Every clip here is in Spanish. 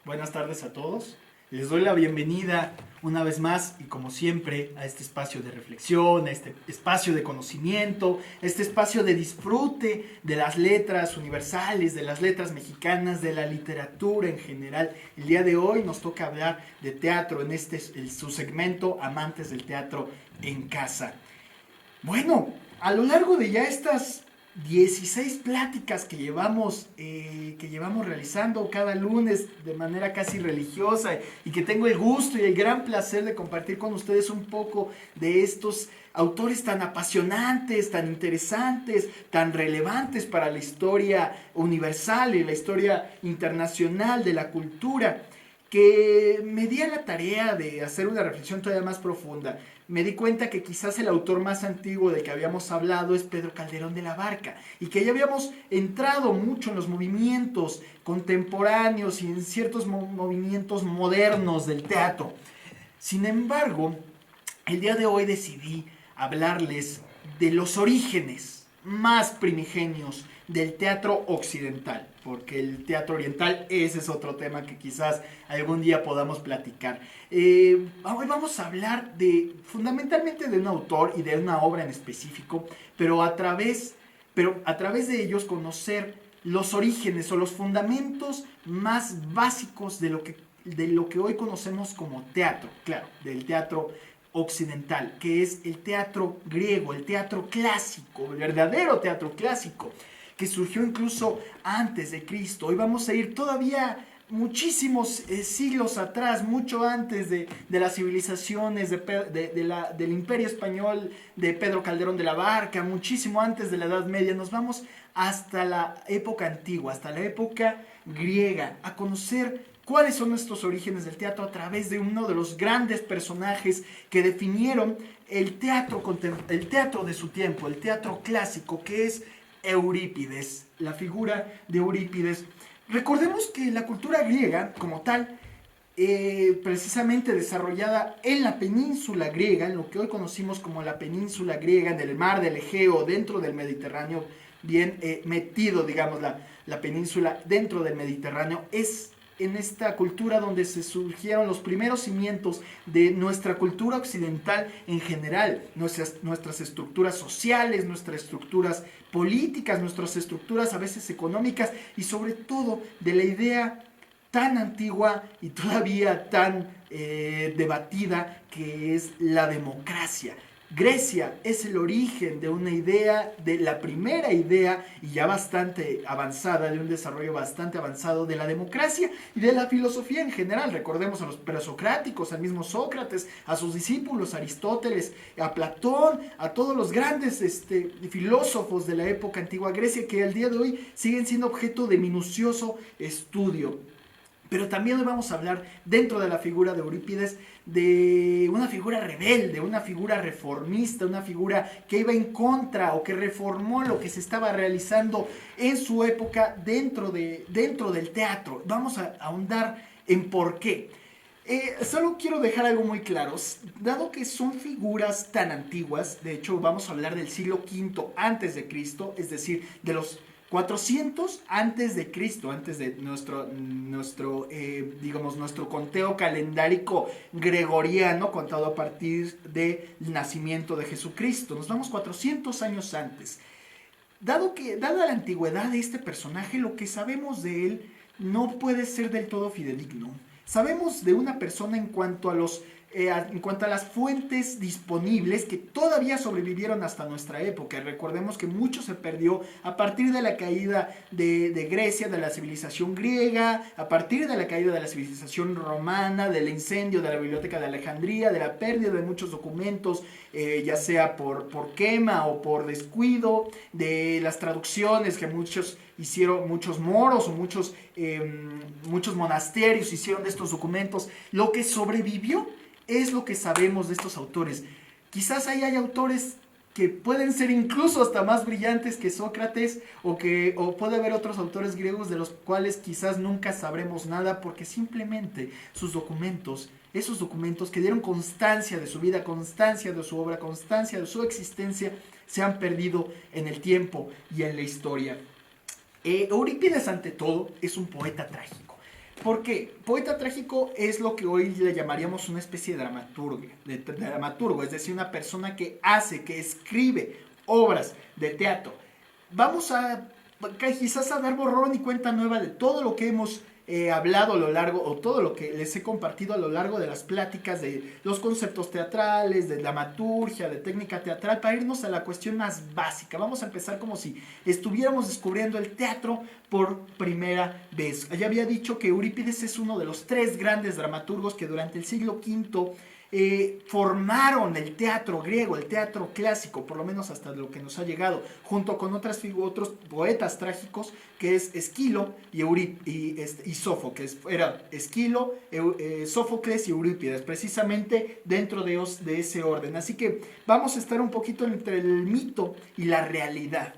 Buenas tardes a todos. Les doy la bienvenida una vez más y como siempre a este espacio de reflexión, a este espacio de conocimiento, a este espacio de disfrute de las letras universales, de las letras mexicanas, de la literatura en general. El día de hoy nos toca hablar de teatro en su segmento Amantes del Teatro en Casa. Bueno, a lo largo de ya estas 16 pláticas que llevamos realizando cada lunes de manera casi religiosa y que tengo el gusto y el gran placer de compartir con ustedes un poco de estos autores tan apasionantes, tan interesantes, tan relevantes para la historia universal y la historia internacional de la cultura, que me di a la tarea de hacer una reflexión todavía más profunda. Me di cuenta que quizás el autor más antiguo del que habíamos hablado es Pedro Calderón de la Barca y que ya habíamos entrado mucho en los movimientos contemporáneos y en ciertos movimientos modernos del teatro. Sin embargo, el día de hoy decidí hablarles de los orígenes más primigenios del teatro occidental, porque el teatro oriental, ese es otro tema que quizás algún día podamos platicar. Hoy vamos a hablar fundamentalmente de un autor y de una obra en específico, pero a través de ellos conocer los orígenes o los fundamentos más básicos de lo que hoy conocemos como teatro, claro, del teatro occidental, que es el teatro griego, el teatro clásico, el verdadero teatro clásico, que surgió incluso antes de Cristo. Hoy vamos a ir todavía muchísimos siglos atrás, mucho antes de las civilizaciones del Imperio Español, de Pedro Calderón de la Barca, muchísimo antes de la Edad Media. Nos vamos hasta la época antigua, hasta la época griega, a conocer cuáles son estos orígenes del teatro a través de uno de los grandes personajes que definieron el teatro de su tiempo, el teatro clásico, que es Eurípides, la figura de Eurípides. Recordemos que la cultura griega, como tal, precisamente desarrollada en la península griega, en lo que hoy conocimos como la península griega, en el mar del Egeo, dentro del Mediterráneo, bien metido, digamos, la península dentro del Mediterráneo, es en esta cultura donde se surgieron los primeros cimientos de nuestra cultura occidental en general, nuestras estructuras sociales, nuestras estructuras políticas, nuestras estructuras a veces económicas y sobre todo de la idea tan antigua y todavía tan debatida que es la democracia. Grecia es el origen de una idea, de la primera idea y ya bastante avanzada, de un desarrollo bastante avanzado de la democracia y de la filosofía en general. Recordemos a los presocráticos, al mismo Sócrates, a sus discípulos, a Aristóteles, a Platón, a todos los grandes filósofos de la época antigua Grecia que al día de hoy siguen siendo objeto de minucioso estudio. Pero también hoy vamos a hablar, dentro de la figura de Eurípides, de una figura rebelde, una figura reformista, una figura que iba en contra o que reformó lo que se estaba realizando en su época dentro del teatro. Vamos a ahondar en por qué. Solo quiero dejar algo muy claro, dado que son figuras tan antiguas, de hecho vamos a hablar del siglo V antes de Cristo, es decir, de los 400 antes de Cristo, antes de nuestro conteo calendárico gregoriano, contado a partir del nacimiento de Jesucristo. Nos vamos 400 años antes. Dada la antigüedad de este personaje, lo que sabemos de él no puede ser del todo fidedigno. Sabemos de una persona en cuanto a las fuentes disponibles que todavía sobrevivieron hasta nuestra época. Recordemos que mucho se perdió a partir de la caída de Grecia, de la civilización griega, a partir de la caída de la civilización romana, del incendio de la biblioteca de Alejandría, de la pérdida de muchos documentos, ya sea por quema o por descuido, de las traducciones que muchos hicieron, muchos moros o muchos monasterios hicieron de estos documentos. Lo que sobrevivió es lo que sabemos de estos autores. Quizás ahí hay autores que pueden ser incluso hasta más brillantes que Sócrates o puede haber otros autores griegos de los cuales quizás nunca sabremos nada porque simplemente esos documentos que dieron constancia de su vida, constancia de su obra, constancia de su existencia, se han perdido en el tiempo y en la historia. Eurípides, ante todo, es un poeta trágico. ¿Por qué? Poeta trágico es lo que hoy le llamaríamos una especie de dramaturgo, es decir, una persona que hace, que escribe obras de teatro. Vamos a quizás a dar borrón y cuenta nueva de todo lo que hemos hablado a lo largo, o todo lo que les he compartido a lo largo de las pláticas de los conceptos teatrales, de dramaturgia, de técnica teatral, para irnos a la cuestión más básica. Vamos a empezar como si estuviéramos descubriendo el teatro por primera vez. Ya había dicho que Eurípides es uno de los 3 grandes dramaturgos que durante el siglo V formaron el teatro griego, el teatro clásico, por lo menos hasta lo que nos ha llegado, junto con otros poetas trágicos, que es Esquilo y Sófocles. Era Esquilo, Sófocles y Eurípides, precisamente dentro de ese orden. Así que vamos a estar un poquito entre el mito y la realidad.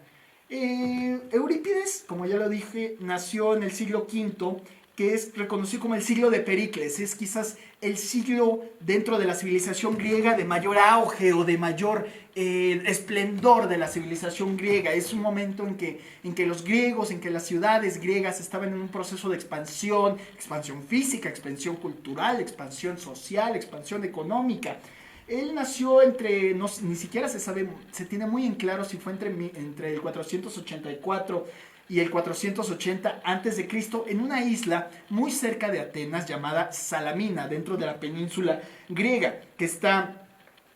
Eurípides, como ya lo dije, nació en el siglo V, que es reconocido como el siglo de Pericles. Es quizás el siglo dentro de la civilización griega de mayor auge o de mayor esplendor de la civilización griega. Es un momento en que los griegos, en que las ciudades griegas estaban en un proceso de expansión física, expansión cultural, expansión social, expansión económica. Él nació entre, ni siquiera se tiene muy en claro si fue entre el 484 y el 480 a.C. en una isla muy cerca de Atenas llamada Salamina, dentro de la península griega, que está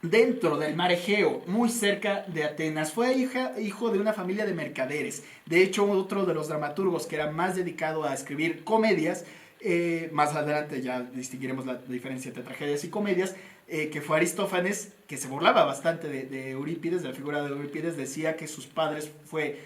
dentro del mar Egeo, muy cerca de Atenas. Fue hijo de una familia de mercaderes. De hecho, otro de los dramaturgos que era más dedicado a escribir comedias, más adelante ya distinguiremos la diferencia entre tragedias y comedias, que fue Aristófanes, que se burlaba bastante de Eurípides, de la figura de Eurípides. Decía que su padre fue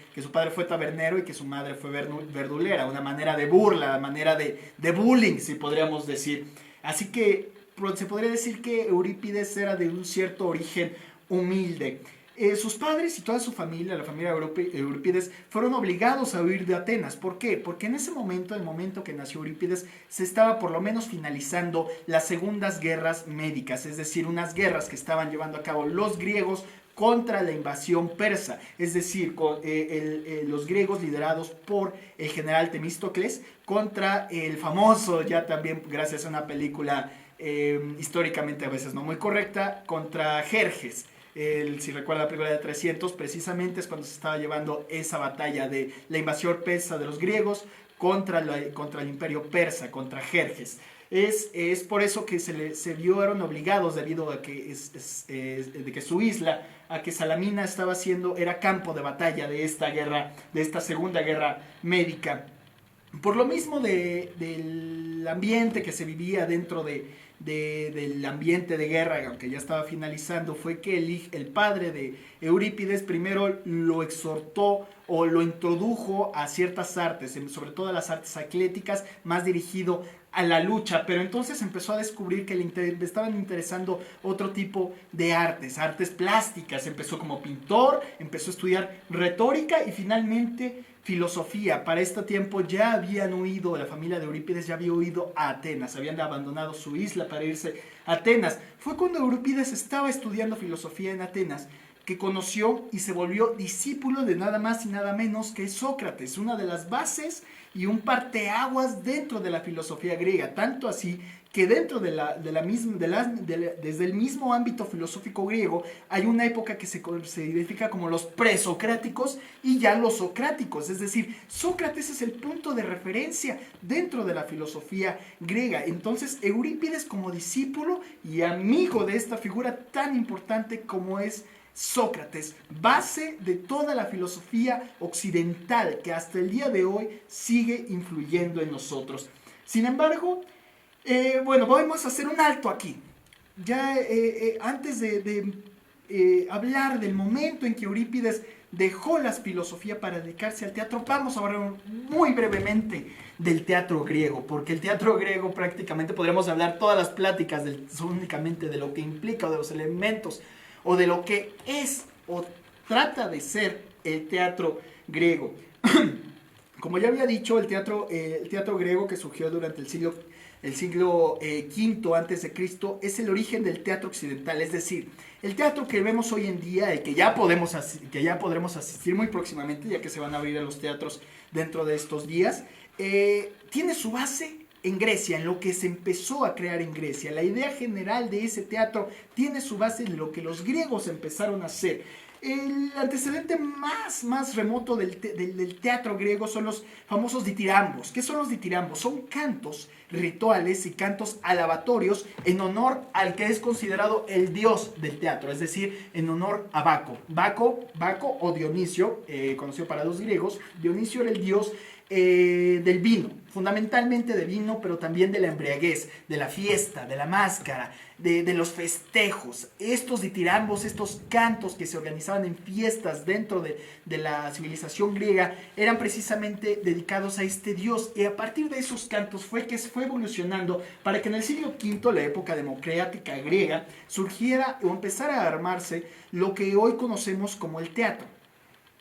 tabernero y que su madre fue verdulera, una manera de burla, una manera de bullying, si podríamos decir. Así que se podría decir que Eurípides era de un cierto origen humilde. Sus padres y toda su familia, la familia Eurípides, fueron obligados a huir de Atenas. ¿Por qué? Porque en ese momento, el momento que nació Eurípides, se estaba por lo menos finalizando las segundas guerras médicas, es decir, unas guerras que estaban llevando a cabo los griegos contra la invasión persa, es decir, los griegos liderados por el general Temístocles contra el famoso, ya también gracias a una película históricamente a veces no muy correcta, contra Jerjes. Si recuerda la película de 300, precisamente es cuando se estaba llevando esa batalla de la invasión persa de los griegos contra el imperio persa, contra Jerjes. Es por eso que se vieron obligados, debido a que, de que su isla, a que Salamina era campo de batalla de esta guerra, de esta segunda guerra médica. Por lo mismo del ambiente que se vivía dentro del ambiente de guerra, aunque ya estaba finalizando, fue que el padre de Eurípides primero lo exhortó o lo introdujo a ciertas artes, sobre todo a las artes atléticas, más dirigido a la lucha, pero entonces empezó a descubrir que le estaban interesando otro tipo de artes plásticas. Empezó como pintor, empezó a estudiar retórica y finalmente filosofía. Para este tiempo ya habían huido, la familia de Eurípides ya había huido a Atenas, habían abandonado su isla para irse a Atenas. Fue cuando Eurípides estaba estudiando filosofía en Atenas que conoció y se volvió discípulo de nada más y nada menos que Sócrates, una de las bases y un parteaguas dentro de la filosofía griega, tanto así que dentro desde el mismo ámbito filosófico griego hay una época que se identifica como los presocráticos y ya los socráticos, es decir, Sócrates es el punto de referencia dentro de la filosofía griega. Entonces Eurípides, como discípulo y amigo de esta figura tan importante como es Sócrates, base de toda la filosofía occidental que hasta el día de hoy sigue influyendo en nosotros. Sin embargo, vamos a hacer un alto aquí. Ya antes de hablar del momento en que Eurípides dejó la filosofía para dedicarse al teatro, vamos a hablar muy brevemente del teatro griego, porque el teatro griego prácticamente podríamos hablar todas las pláticas únicamente de lo que implica o de los elementos o de lo que es o trata de ser el teatro griego. Como ya había dicho, el teatro griego, que surgió durante el siglo V antes de Cristo, es el origen del teatro occidental. Es decir, el teatro que vemos hoy en día, el que ya podremos asistir muy próximamente, ya que se van a abrir a los teatros dentro de estos días, tiene su base en Grecia, en lo que se empezó a crear en Grecia. La idea general de ese teatro tiene su base en lo que los griegos empezaron a hacer. El antecedente más remoto del teatro griego son los famosos ditirambos. ¿Qué son los ditirambos? Son cantos rituales y cantos alabatorios en honor al que es considerado el dios del teatro, es decir, en honor a Baco. Baco o Dionisio, conocido para los griegos, Dionisio era el dios del vino, fundamentalmente de vino, pero también de la embriaguez, de la fiesta, de la máscara, de los festejos. Estos ditirambos, estos cantos que se organizaban en fiestas dentro de la civilización griega, eran precisamente dedicados a este dios, y a partir de esos cantos fue que fue evolucionando para que en el siglo V, la época democrática griega, surgiera o empezara a armarse lo que hoy conocemos como el teatro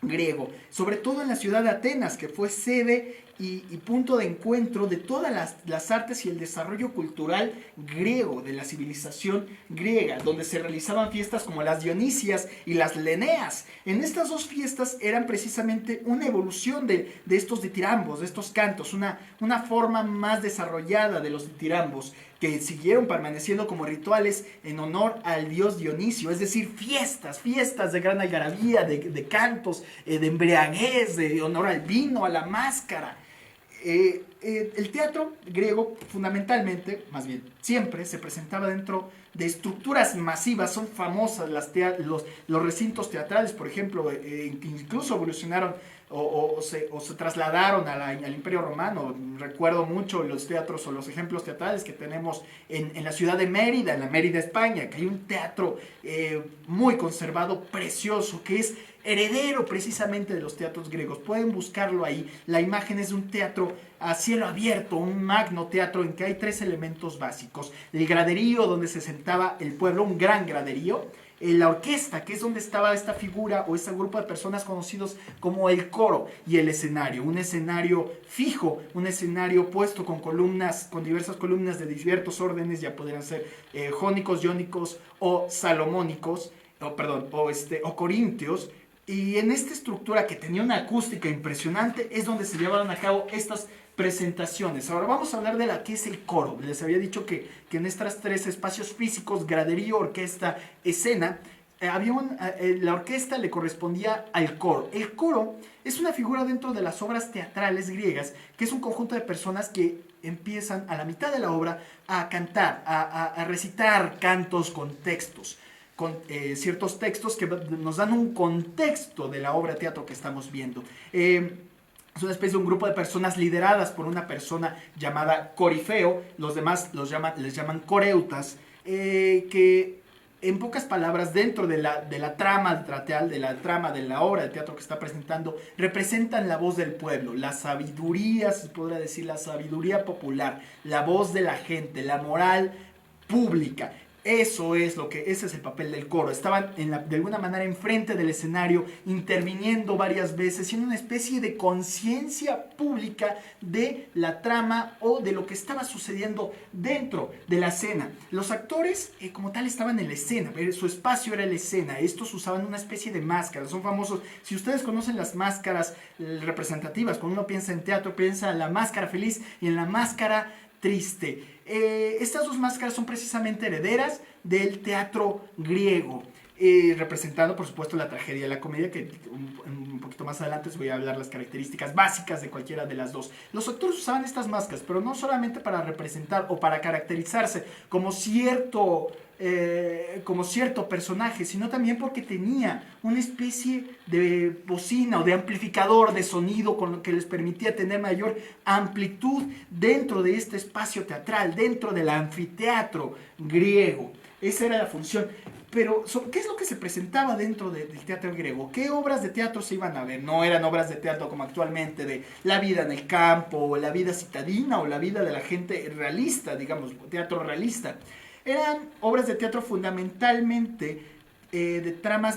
griego, sobre todo en la ciudad de Atenas, que fue sede y punto de encuentro de todas las artes y el desarrollo cultural griego, de la civilización griega, donde se realizaban fiestas como las Dionisias y las Leneas. En estas dos fiestas eran precisamente una evolución de estos ditirambos, de estos cantos, una forma más desarrollada de los ditirambos, que siguieron permaneciendo como rituales en honor al dios Dionisio, es decir, fiestas de gran algarabía, de cantos, de embriaguez, de honor al vino, a la máscara. El teatro griego fundamentalmente, más bien siempre, se presentaba dentro de estructuras masivas. Son famosas los recintos teatrales, por ejemplo, incluso evolucionaron o se trasladaron al Imperio Romano. Recuerdo mucho los teatros o los ejemplos teatrales que tenemos en la ciudad de Mérida, en la Mérida, España, que hay un teatro muy conservado, precioso, que es heredero precisamente de los teatros griegos. Pueden buscarlo ahí. La imagen es de un teatro a cielo abierto, un magno teatro en que hay 3 elementos básicos: el graderío donde se sentaba el pueblo, un gran graderío; la orquesta, que es donde estaba esta figura o este grupo de personas conocidos como el coro; y el escenario, un escenario fijo, un escenario puesto con columnas, con diversas columnas de diversos órdenes, ya podrían ser jónicos, iónicos o salomónicos, o corintios. Y en esta estructura, que tenía una acústica impresionante, es donde se llevaron a cabo estas presentaciones. Ahora vamos a hablar de la que es el coro. Les había dicho que en estos 3 espacios físicos, graderío, orquesta, escena, la orquesta le correspondía al coro. El coro es una figura dentro de las obras teatrales griegas, que es un conjunto de personas que empiezan a la mitad de la obra a cantar, a recitar cantos con textos, con ciertos textos que nos dan un contexto de la obra de teatro que estamos viendo. Es una especie de un grupo de personas lideradas por una persona llamada corifeo. Los demás les llaman coreutas, que en pocas palabras, dentro de la trama teatral, de la obra de teatro que está presentando, representan la voz del pueblo, la sabiduría, se podría decir, la sabiduría popular, la voz de la gente, la moral pública. Ese es el papel del coro. Estaban de alguna manera enfrente del escenario, interviniendo varias veces, siendo una especie de conciencia pública de la trama o de lo que estaba sucediendo dentro de la escena. Los actores como tal estaban en la escena, su espacio era la escena. Estos usaban una especie de máscaras, son famosos. Si ustedes conocen las máscaras representativas, cuando uno piensa en teatro, piensa en la máscara feliz y en la máscara triste. Estas 2 máscaras son precisamente herederas del teatro griego, representando por supuesto la tragedia y la comedia, que un poquito más adelante les voy a hablar las características básicas de cualquiera de las 2. Los actores usaban estas máscaras, pero no solamente para representar o para caracterizarse como cierto personaje, sino también porque tenía una especie de bocina o de amplificador de sonido con lo que les permitía tener mayor amplitud dentro de este espacio teatral, dentro del anfiteatro griego. Esa era la función. Pero, ¿qué es lo que se presentaba dentro del teatro griego? ¿Qué obras de teatro se iban a ver? No eran obras de teatro como actualmente, de la vida en el campo, o la vida citadina, o la vida de la gente realista, digamos, teatro realista. Eran obras de teatro fundamentalmente de tramas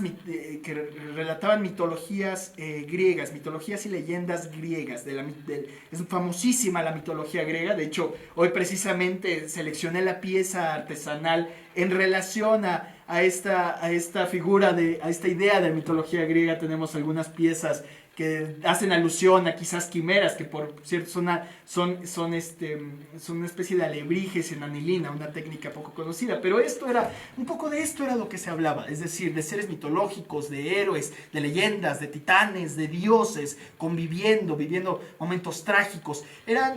que relataban mitologías griegas, mitologías y leyendas griegas. Es famosísima la mitología griega. De hecho, hoy precisamente seleccioné la pieza artesanal en relación a esta figura, a esta idea de mitología griega. Tenemos algunas piezas que hacen alusión a quizás quimeras, que por cierto son una especie de alebrijes en anilina, una técnica poco conocida, pero un poco de esto era lo que se hablaba, es decir, de seres mitológicos, de héroes, de leyendas, de titanes, de dioses, viviendo momentos trágicos. Era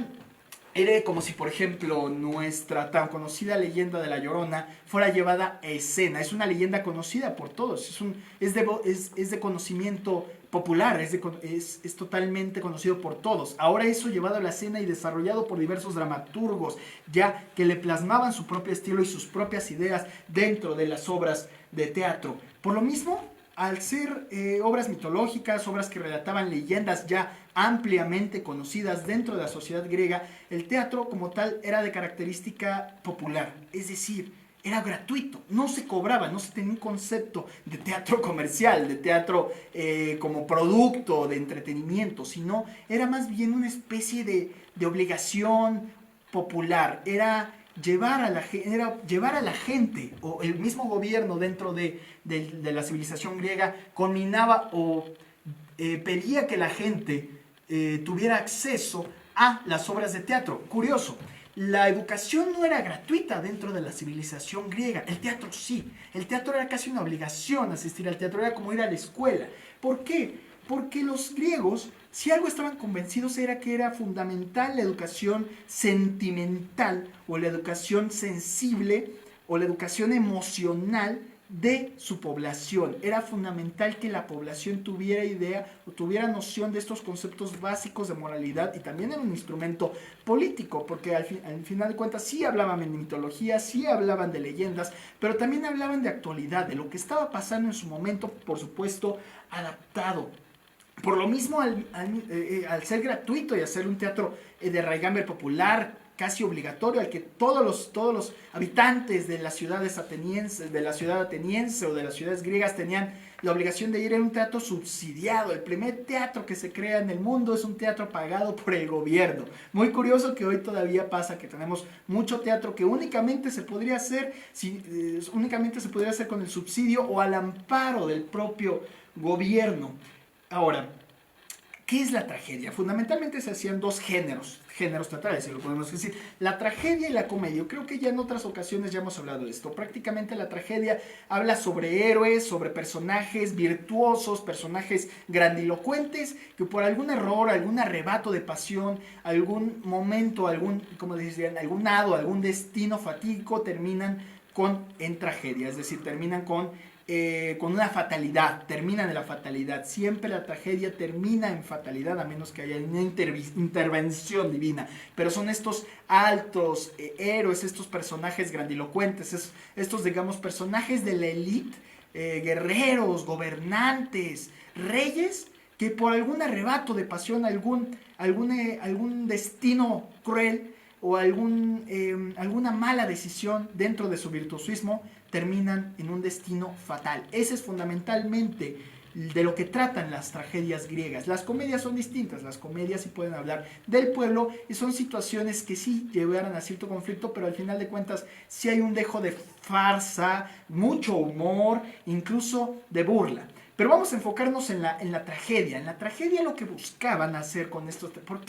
como si, por ejemplo, nuestra tan conocida leyenda de La Llorona fuera llevada a escena. Es una leyenda conocida por todos, es de conocimiento popular, es totalmente conocido por todos. Ahora eso llevado a la escena y desarrollado por diversos dramaturgos, ya que le plasmaban su propio estilo y sus propias ideas dentro de las obras de teatro. Por lo mismo, al ser obras mitológicas, obras que relataban leyendas ya ampliamente conocidas dentro de la sociedad griega, el teatro como tal era de característica popular, es decir, era gratuito, no se cobraba, no se tenía un concepto de teatro comercial, de teatro como producto de entretenimiento, sino era más bien una especie de obligación popular, era llevar a la gente, o el mismo gobierno dentro de la civilización griega conminaba o pedía que la gente tuviera acceso a las obras de teatro. Curioso, la educación no era gratuita dentro de la civilización griega, el teatro sí, el teatro era casi una obligación asistir al teatro, era como ir a la escuela. ¿Por qué? Porque los griegos, si algo estaban convencidos era que era fundamental la educación sentimental o la educación sensible o la educación emocional de su población. Era fundamental que la población tuviera idea o tuviera noción de estos conceptos básicos de moralidad, y también era un instrumento político, porque al final de cuentas sí hablaban de mitología, sí hablaban de leyendas, pero también hablaban de actualidad, de lo que estaba pasando en su momento, por supuesto, adaptado. Por lo mismo, al ser gratuito y hacer un teatro de raigambre popular, casi obligatorio, al que todos los habitantes de las ciudades atenienses, de la ciudad ateniense o de las ciudades griegas tenían la obligación de ir a un teatro subsidiado. El primer teatro que se crea en el mundo es un teatro pagado por el gobierno. Muy curioso que hoy todavía pasa que tenemos mucho teatro que únicamente se podría hacer con el subsidio o al amparo del propio gobierno. Ahora, ¿qué es la tragedia? Fundamentalmente se hacían dos géneros teatrales, si lo podemos decir, la tragedia y la comedia. Yo creo que ya en otras ocasiones ya hemos hablado de esto. Prácticamente la tragedia habla sobre héroes, sobre personajes virtuosos, personajes grandilocuentes, que por algún error, algún arrebato de pasión, algún momento, algún hado, algún destino fatídico, terminan en tragedia, es decir, terminan con una fatalidad, terminan en la fatalidad. Siempre la tragedia termina en fatalidad, a menos que haya una intervención divina. Pero son estos altos héroes, estos personajes grandilocuentes, estos, digamos, personajes de la élite, guerreros, gobernantes, reyes, que por algún arrebato de pasión, algún destino cruel o alguna mala decisión dentro de su virtuosismo, terminan en un destino fatal. Ese es fundamentalmente de lo que tratan las tragedias griegas. Las comedias son distintas. Las comedias sí pueden hablar del pueblo y son situaciones que sí llevaran a cierto conflicto, pero al final de cuentas sí hay un dejo de farsa, mucho humor, incluso de burla. Pero vamos a enfocarnos en la tragedia. En la tragedia lo que buscaban hacer con estos... ¿Por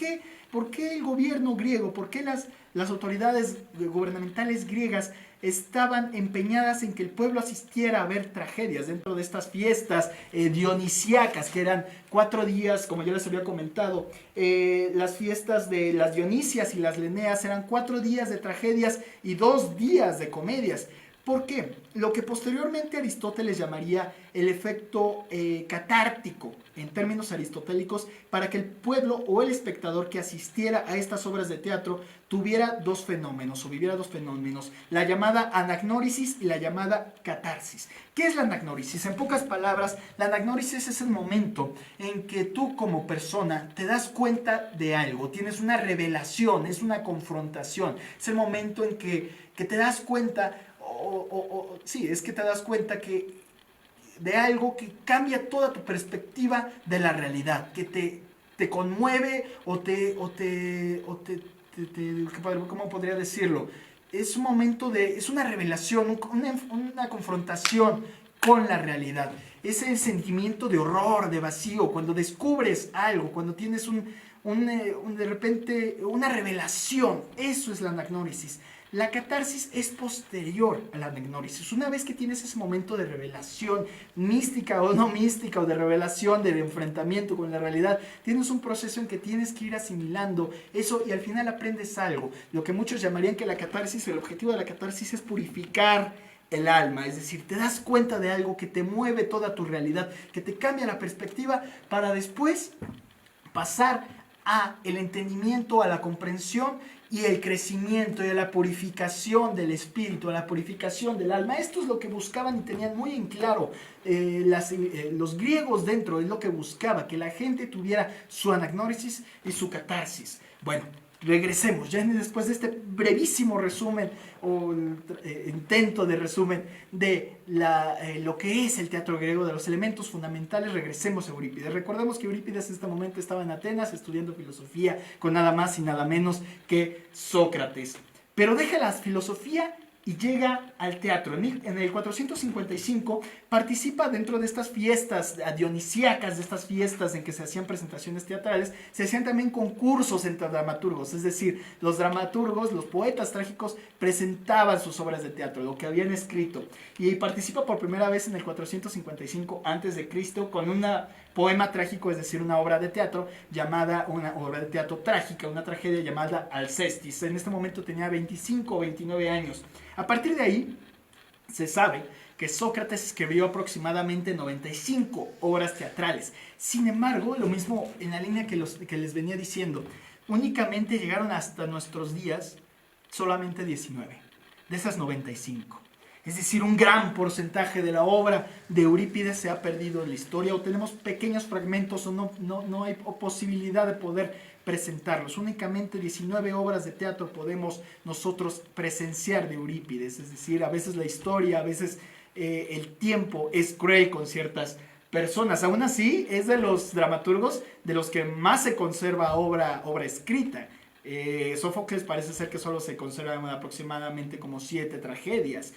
qué el gobierno griego, por qué las autoridades gubernamentales griegas estaban empeñadas en que el pueblo asistiera a ver tragedias dentro de estas fiestas dionisíacas, que eran 4 días, como ya les había comentado? Las fiestas de las Dionisias y las Leneas eran 4 días de tragedias y 2 días de comedias. ¿Por qué? Lo que posteriormente Aristóteles llamaría el efecto catártico, en términos aristotélicos, para que el pueblo o el espectador que asistiera a estas obras de teatro tuviera dos fenómenos, o viviera dos fenómenos, la llamada anagnórisis y la llamada catarsis. ¿Qué es la anagnórisis? En pocas palabras, la anagnórisis es el momento en que tú como persona te das cuenta de algo, tienes una revelación, es una confrontación, es el momento en que te das cuenta... es que te das cuenta de algo que cambia toda tu perspectiva de la realidad, que te conmueve ¿cómo podría decirlo? Es un momento es una revelación, una confrontación con la realidad. Es el sentimiento de horror, de vacío, cuando descubres algo, cuando tienes de repente una revelación. Eso es la anagnórisis. La catarsis es posterior a la anagnórisis. Una vez que tienes ese momento de revelación, mística o no mística, o de revelación, de enfrentamiento con la realidad, tienes un proceso en que tienes que ir asimilando eso y al final aprendes algo. Lo que muchos llamarían que la catarsis, el objetivo de la catarsis es purificar el alma, es decir, te das cuenta de algo que te mueve toda tu realidad, que te cambia la perspectiva para después pasar a el entendimiento, a la comprensión y el crecimiento y a la purificación del espíritu, a la purificación del alma. Esto es lo que buscaban y tenían muy en claro los griegos dentro, es lo que buscaba, que la gente tuviera su anagnórisis y su catarsis. Bueno, regresemos, ya después de este brevísimo resumen o intento de resumen de lo que es el teatro griego, de los elementos fundamentales, regresemos a Eurípides. Recordemos que Eurípides en este momento estaba en Atenas estudiando filosofía con nada más y nada menos que Sócrates. Pero deja la filosofía y llega al teatro. En el 455 participa dentro de estas fiestas dionisíacas, de estas fiestas en que se hacían presentaciones teatrales, se hacían también concursos entre dramaturgos, es decir, los dramaturgos, los poetas trágicos presentaban sus obras de teatro, lo que habían escrito, y participa por primera vez en el 455 a.C. con un poema trágico, es decir, una obra de teatro una obra de teatro trágica, una tragedia llamada Alcestis. En este momento tenía 25 o 29 años. A partir de ahí, se sabe que Sócrates escribió aproximadamente 95 obras teatrales. Sin embargo, lo mismo en la línea que les venía diciendo, únicamente llegaron hasta nuestros días solamente 19 de esas 95. Es decir, un gran porcentaje de la obra de Eurípides se ha perdido en la historia, o tenemos pequeños fragmentos, o no hay posibilidad de poder presentarlos. Únicamente 19 obras de teatro podemos nosotros presenciar de Eurípides. Es decir, a veces la historia, a veces el tiempo es cruel con ciertas personas. Aún así, es de los dramaturgos de los que más se conserva obra escrita. Sófocles parece ser que solo se conservan aproximadamente como 7 tragedias.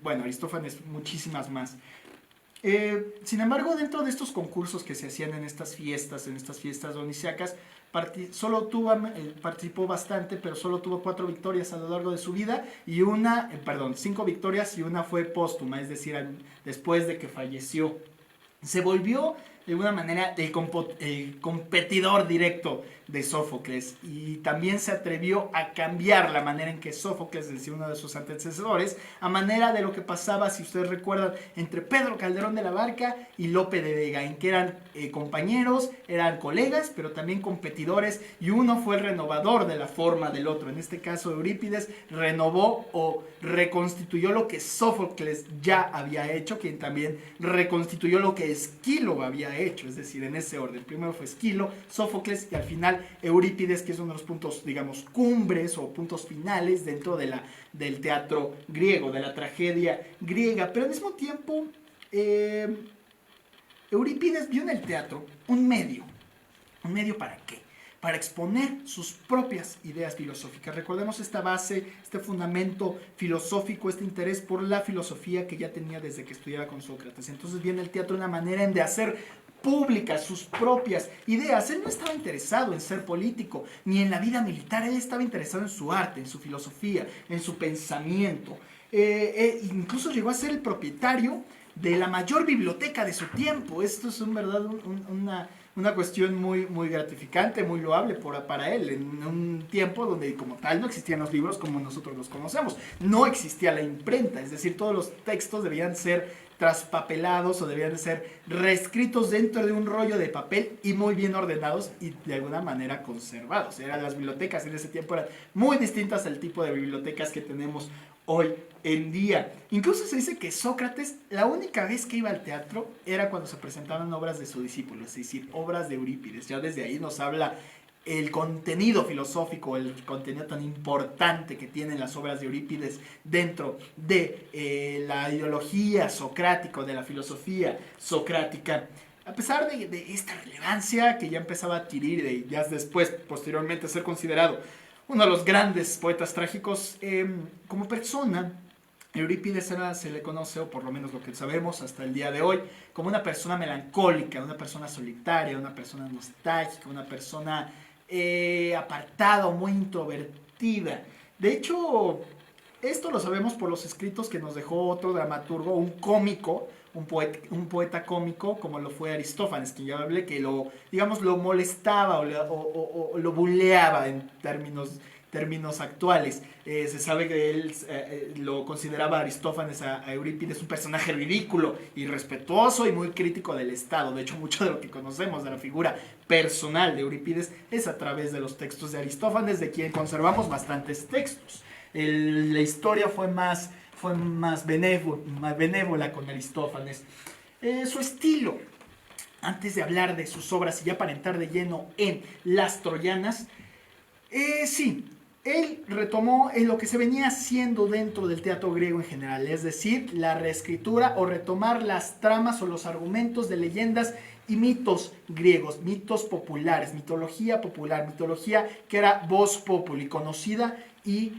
Bueno, Aristófanes muchísimas más. Sin embargo, dentro de estos concursos que se hacían en estas fiestas dionisíacas, participó bastante, pero solo tuvo 4 victorias a lo largo de su vida y 5 victorias y una fue póstuma, es decir, después de que falleció. Se volvió de alguna manera el competidor directo de Sófocles, y también se atrevió a cambiar la manera en que Sófocles, es decir, uno de sus antecesores, a manera de lo que pasaba, si ustedes recuerdan, entre Pedro Calderón de la Barca y Lope de Vega, en que eran compañeros, eran colegas, pero también competidores, y uno fue el renovador de la forma del otro. En este caso, Eurípides renovó o reconstituyó lo que Sófocles ya había hecho, quien también reconstituyó lo que Esquilo había hecho, es decir, en ese orden. Primero fue Esquilo, Sófocles y al final Eurípides, que es uno de los puntos, digamos, cumbres o puntos finales dentro del teatro griego, de la tragedia griega. Pero al mismo tiempo, Eurípides vio en el teatro un medio. ¿Un medio para qué? Para exponer sus propias ideas filosóficas. Recordemos esta base, este fundamento filosófico, este interés por la filosofía que ya tenía desde que estudiaba con Sócrates. Entonces viene el teatro una manera de hacer públicas sus propias ideas. Él no estaba interesado en ser político ni en la vida militar, él estaba interesado en su arte, en su filosofía, en su pensamiento. Incluso llegó a ser el propietario de la mayor biblioteca de su tiempo. Esto es en verdad una cuestión muy, muy gratificante, muy loable para él, en un tiempo donde como tal no existían los libros como nosotros los conocemos, no existía la imprenta, es decir, todos los textos debían ser traspapelados o debían ser reescritos dentro de un rollo de papel y muy bien ordenados y de alguna manera conservados. Las bibliotecas en ese tiempo eran muy distintas al tipo de bibliotecas que tenemos hoy en día. Incluso se dice que Sócrates, la única vez que iba al teatro era cuando se presentaban obras de su discípulo, es decir, obras de Eurípides. Ya desde ahí nos habla el contenido filosófico, el contenido tan importante que tienen las obras de Eurípides dentro de la ideología socrática, de la filosofía socrática. A pesar de esta relevancia que ya empezaba a adquirir y ya después, posteriormente, ser considerado uno de los grandes poetas trágicos, como persona, Eurípides se le conoce, o por lo menos lo que sabemos hasta el día de hoy, como una persona melancólica, una persona solitaria, una persona nostálgica, una persona apartada o muy introvertida. De hecho, esto lo sabemos por los escritos que nos dejó otro dramaturgo, un cómico, un poeta cómico, como lo fue Aristófanes, quien ya hablé, que digamos, lo molestaba o lo buleaba en términos actuales. Se sabe que él lo consideraba Aristófanes a Eurípides un personaje ridículo, irrespetuoso y muy crítico del Estado. De hecho, mucho de lo que conocemos de la figura personal de Eurípides es a través de los textos de Aristófanes, de quien conservamos bastantes textos. La historia fue más benévola con Aristófanes. Su estilo, antes de hablar de sus obras y ya para entrar de lleno en las troyanas, sí, él retomó en lo que se venía haciendo dentro del teatro griego en general, es decir, la reescritura o retomar las tramas o los argumentos de leyendas y mitos griegos, mitos populares, mitología popular, mitología que era vox populi, conocida y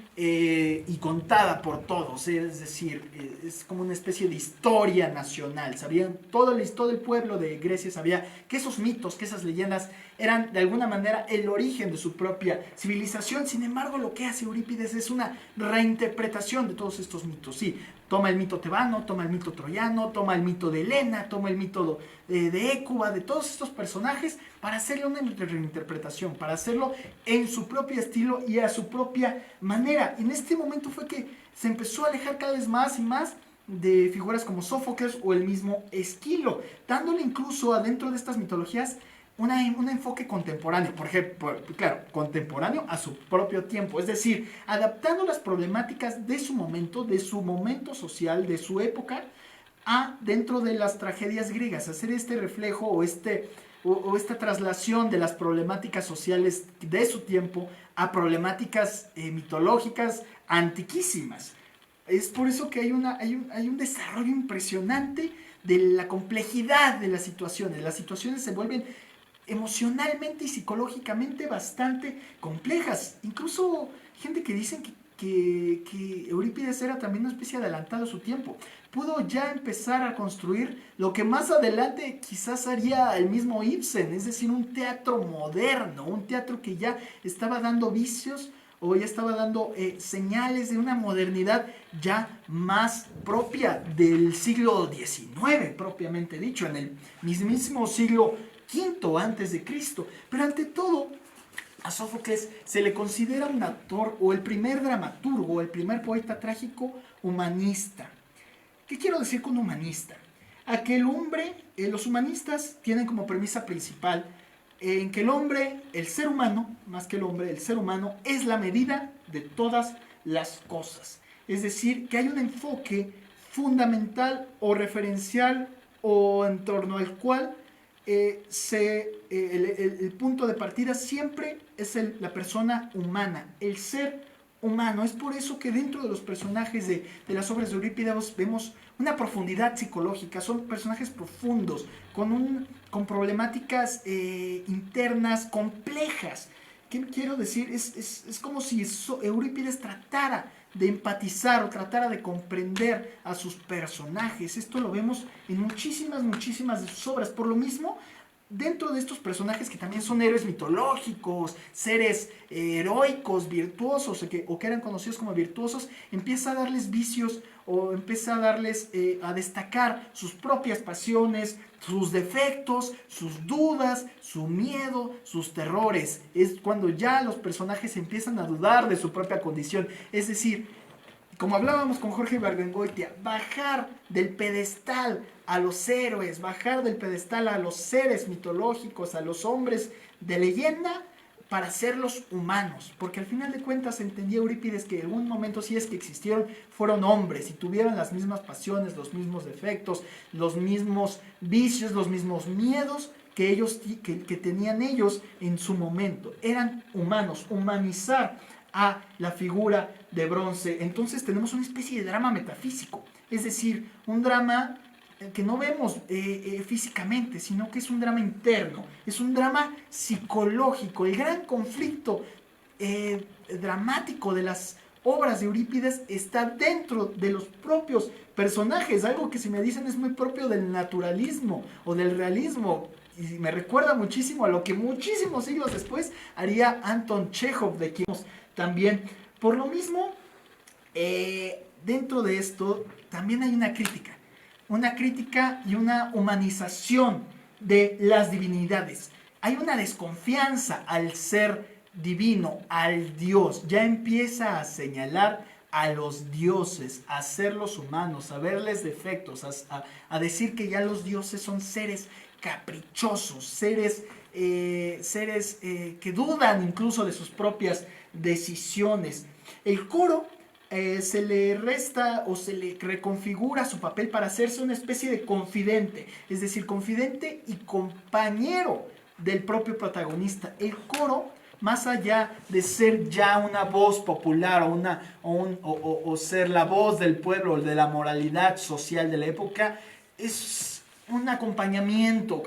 contada por todos, es decir, es como una especie de historia nacional. Sabían, todo el pueblo de Grecia sabía que esos mitos, que esas leyendas eran de alguna manera el origen de su propia civilización. Sin embargo, lo que hace Eurípides es una reinterpretación de todos estos mitos. Sí, toma el mito tebano, toma el mito troyano, toma el mito de Helena, toma el mito de Hécuba, de todos estos personajes, para hacerle una reinterpretación, para hacerlo en su propio estilo y a su propia manera. Y en este momento fue que se empezó a alejar cada vez más y más de figuras como Sófocles o el mismo Esquilo, dándole incluso adentro de estas mitologías un enfoque contemporáneo, por ejemplo, claro, contemporáneo a su propio tiempo, es decir, adaptando las problemáticas de su momento social, de su época, a dentro de las tragedias griegas, hacer este reflejo o esta traslación de las problemáticas sociales de su tiempo a problemáticas mitológicas antiquísimas. Es por eso que hay un desarrollo impresionante de la complejidad de las situaciones. Las situaciones se vuelven emocionalmente y psicológicamente bastante complejas. Incluso gente que dicen que Eurípides era también una especie de adelantado a su tiempo. Pudo ya empezar a construir lo que más adelante quizás haría el mismo Ibsen, es decir, un teatro moderno, un teatro que ya estaba dando vicios o ya estaba dando señales de una modernidad ya más propia del siglo XIX, propiamente dicho, en el mismísimo siglo V antes de Cristo. Pero ante todo, a Sófocles se le considera un autor o el primer dramaturgo, el primer poeta trágico humanista. ¿Qué quiero decir con humanista? A que el hombre, los humanistas tienen como premisa principal en que el hombre, el ser humano, más que el hombre, el ser humano es la medida de todas las cosas. Es decir, que hay un enfoque fundamental o referencial o en torno al cual el punto de partida siempre es la persona humana, el ser humano. Es por eso que dentro de los personajes de las obras de Eurípides vemos una profundidad psicológica. Son personajes profundos, con problemáticas internas complejas. ¿Qué quiero decir? Es como si Eurípides tratara de empatizar o tratara de comprender a sus personajes. Esto lo vemos en muchísimas de sus obras. Por lo mismo, dentro de estos personajes que también son héroes mitológicos, seres heroicos, virtuosos, o que eran conocidos como virtuosos, empieza a darles vicios o empieza a darles a destacar sus propias pasiones, sus defectos, sus dudas, su miedo, sus terrores. Es cuando ya los personajes empiezan a dudar de su propia condición. Es decir, como hablábamos con Jorge Bergengoitia, bajar del pedestal a los héroes, bajar del pedestal a los seres mitológicos, a los hombres de leyenda, para hacerlos humanos. Porque al final de cuentas entendía Eurípides que en algún momento, si es que existieron, fueron hombres y tuvieron las mismas pasiones, los mismos defectos, los mismos vicios, los mismos miedos que tenían ellos en su momento. Eran humanos, humanizar a la figura de bronce. Entonces tenemos una especie de drama metafísico, es decir, un drama que no vemos físicamente, sino que es un drama interno, es un drama psicológico, el gran conflicto dramático de las obras de Eurípides está dentro de los propios personajes, algo que si me dicen es muy propio del naturalismo o del realismo, y me recuerda muchísimo a lo que muchísimos siglos después haría Anton Chekhov, de quien también. Por lo mismo, dentro de esto también hay una crítica y una humanización de las divinidades. Hay una desconfianza al ser divino, al Dios. Ya empieza a señalar a los dioses, a hacerlos humanos, a verles defectos, a decir que ya los dioses son seres caprichosos, seres que dudan incluso de sus propias decisiones. El coro se le resta o se le reconfigura su papel para hacerse una especie de confidente, es decir, confidente y compañero del propio protagonista. El coro, más allá de ser ya una voz popular o ser la voz del pueblo, de la moralidad social de la época, es un acompañamiento,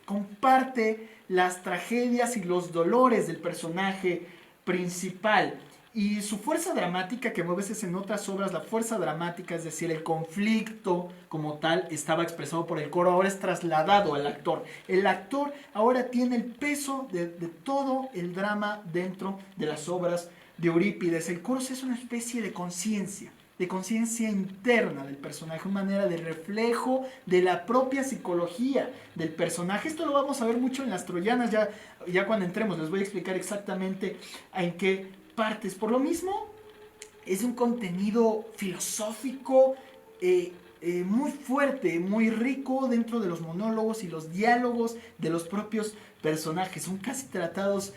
comparte las tragedias y los dolores del personaje principal. Y su fuerza dramática, que a veces en otras obras la fuerza dramática, es decir, el conflicto como tal, estaba expresado por el coro, ahora es trasladado al actor. El actor ahora tiene el peso de todo el drama dentro de las obras de Eurípides. El coro es una especie de conciencia interna del personaje, una manera de reflejo de la propia psicología del personaje. Esto lo vamos a ver mucho en las troyanas, ya cuando entremos les voy a explicar exactamente en qué partes. Por lo mismo, es un contenido filosófico muy fuerte, muy rico dentro de los monólogos y los diálogos de los propios personajes. Son casi tratados,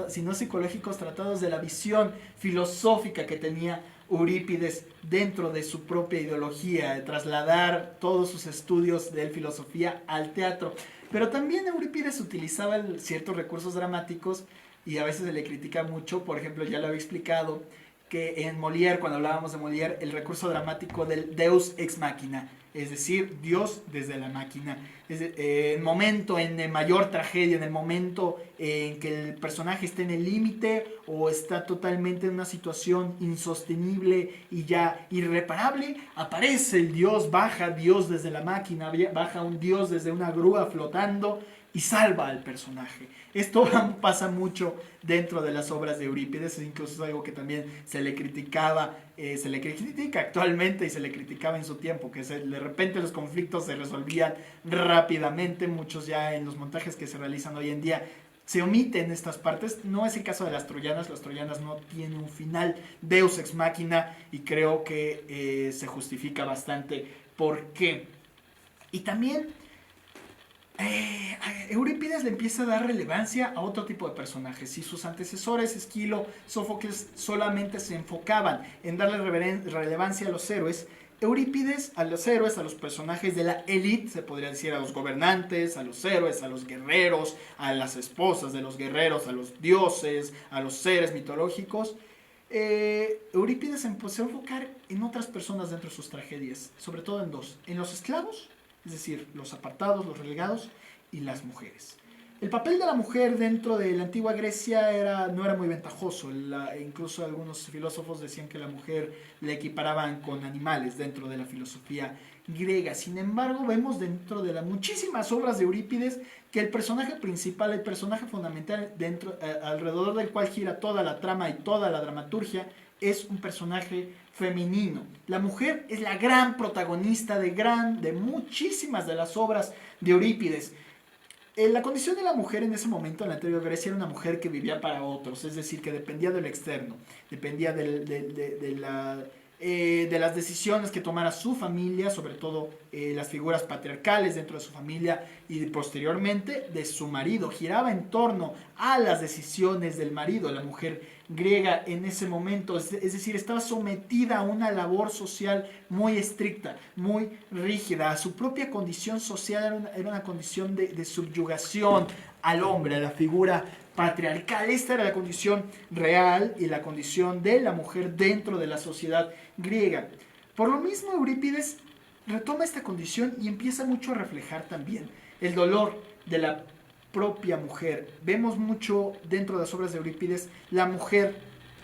si no psicológicos, tratados de la visión filosófica que tenía Eurípides dentro de su propia ideología, de trasladar todos sus estudios de filosofía al teatro. Pero también Eurípides utilizaba ciertos recursos dramáticos y a veces se le critica mucho. Por ejemplo, ya lo había explicado, que en Molière, cuando hablábamos de Molière, el recurso dramático del Deus ex machina, es decir, Dios desde la máquina. En momento, en mayor tragedia, en el momento en que el personaje está en el límite o está totalmente en una situación insostenible y ya irreparable, aparece el Dios, baja Dios desde la máquina, baja un Dios desde una grúa flotando y salva al personaje. Esto pasa mucho dentro de las obras de Eurípides, incluso es algo que también se le criticaba, se le critica actualmente y se le criticaba en su tiempo, que de repente los conflictos se resolvían rápidamente. Muchos ya en los montajes que se realizan hoy en día se omiten estas partes. No es el caso de las troyanas no tienen un final Deus ex machina y creo que se justifica bastante por qué. Y también Eurípides le empieza a dar relevancia a otro tipo de personajes. Si sus antecesores, Esquilo, Sófocles, solamente se enfocaban en darle relevancia a los héroes, Eurípides a los héroes, a los personajes de la élite, se podría decir, a los gobernantes, a los héroes, a los guerreros, a las esposas de los guerreros, a los dioses, a los seres mitológicos, Eurípides se empezó a enfocar en otras personas dentro de sus tragedias, sobre todo en dos: en los esclavos, es decir, los apartados, los relegados, y las mujeres. El papel de la mujer dentro de la antigua Grecia no era muy ventajoso. Incluso algunos filósofos decían que la mujer la equiparaban con animales dentro de la filosofía griega. Sin embargo, vemos dentro de las muchísimas obras de Eurípides que el personaje principal, el personaje fundamental alrededor del cual gira toda la trama y toda la dramaturgia, es un personaje femenino. La mujer es la gran protagonista de muchísimas de las obras de Eurípides. La condición de la mujer en ese momento en la antigua Grecia era una mujer que vivía para otros, es decir, que dependía del externo, dependía de las decisiones que tomara su familia, sobre todo las figuras patriarcales dentro de su familia y posteriormente de su marido. Giraba en torno a las decisiones del marido. La mujer griega en ese momento, es decir, estaba sometida a una labor social muy estricta, muy rígida. A su propia condición social era una condición de subyugación al hombre, a la figura patriarcal. Esta era la condición real y la condición de la mujer dentro de la sociedad griega. Por lo mismo, Eurípides retoma esta condición y empieza mucho a reflejar también el dolor de la propia mujer. Vemos mucho dentro de las obras de Eurípides la mujer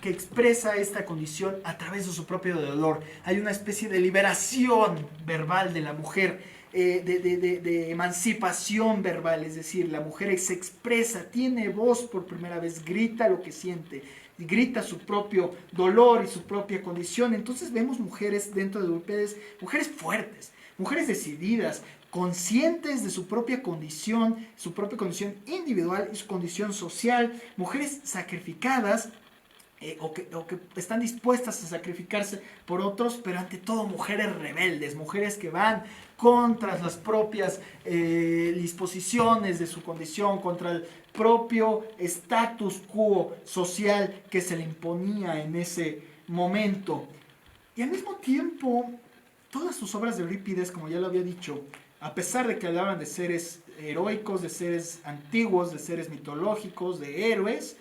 que expresa esta condición a través de su propio dolor. Hay una especie de liberación verbal de la mujer, de emancipación verbal, es decir, la mujer se expresa, tiene voz por primera vez, grita lo que siente, grita su propio dolor y su propia condición. Entonces vemos mujeres dentro de Eurípides, mujeres fuertes, mujeres decididas, conscientes de su propia condición individual y su condición social, mujeres sacrificadas, o que están dispuestas a sacrificarse por otros, pero ante todo mujeres rebeldes, mujeres que van contra las propias disposiciones de su condición, contra el propio status quo social que se le imponía en ese momento. Y al mismo tiempo, todas sus obras de Eurípides, como ya lo había dicho, a pesar de que hablaban de seres heroicos, de seres antiguos, de seres mitológicos, de héroes,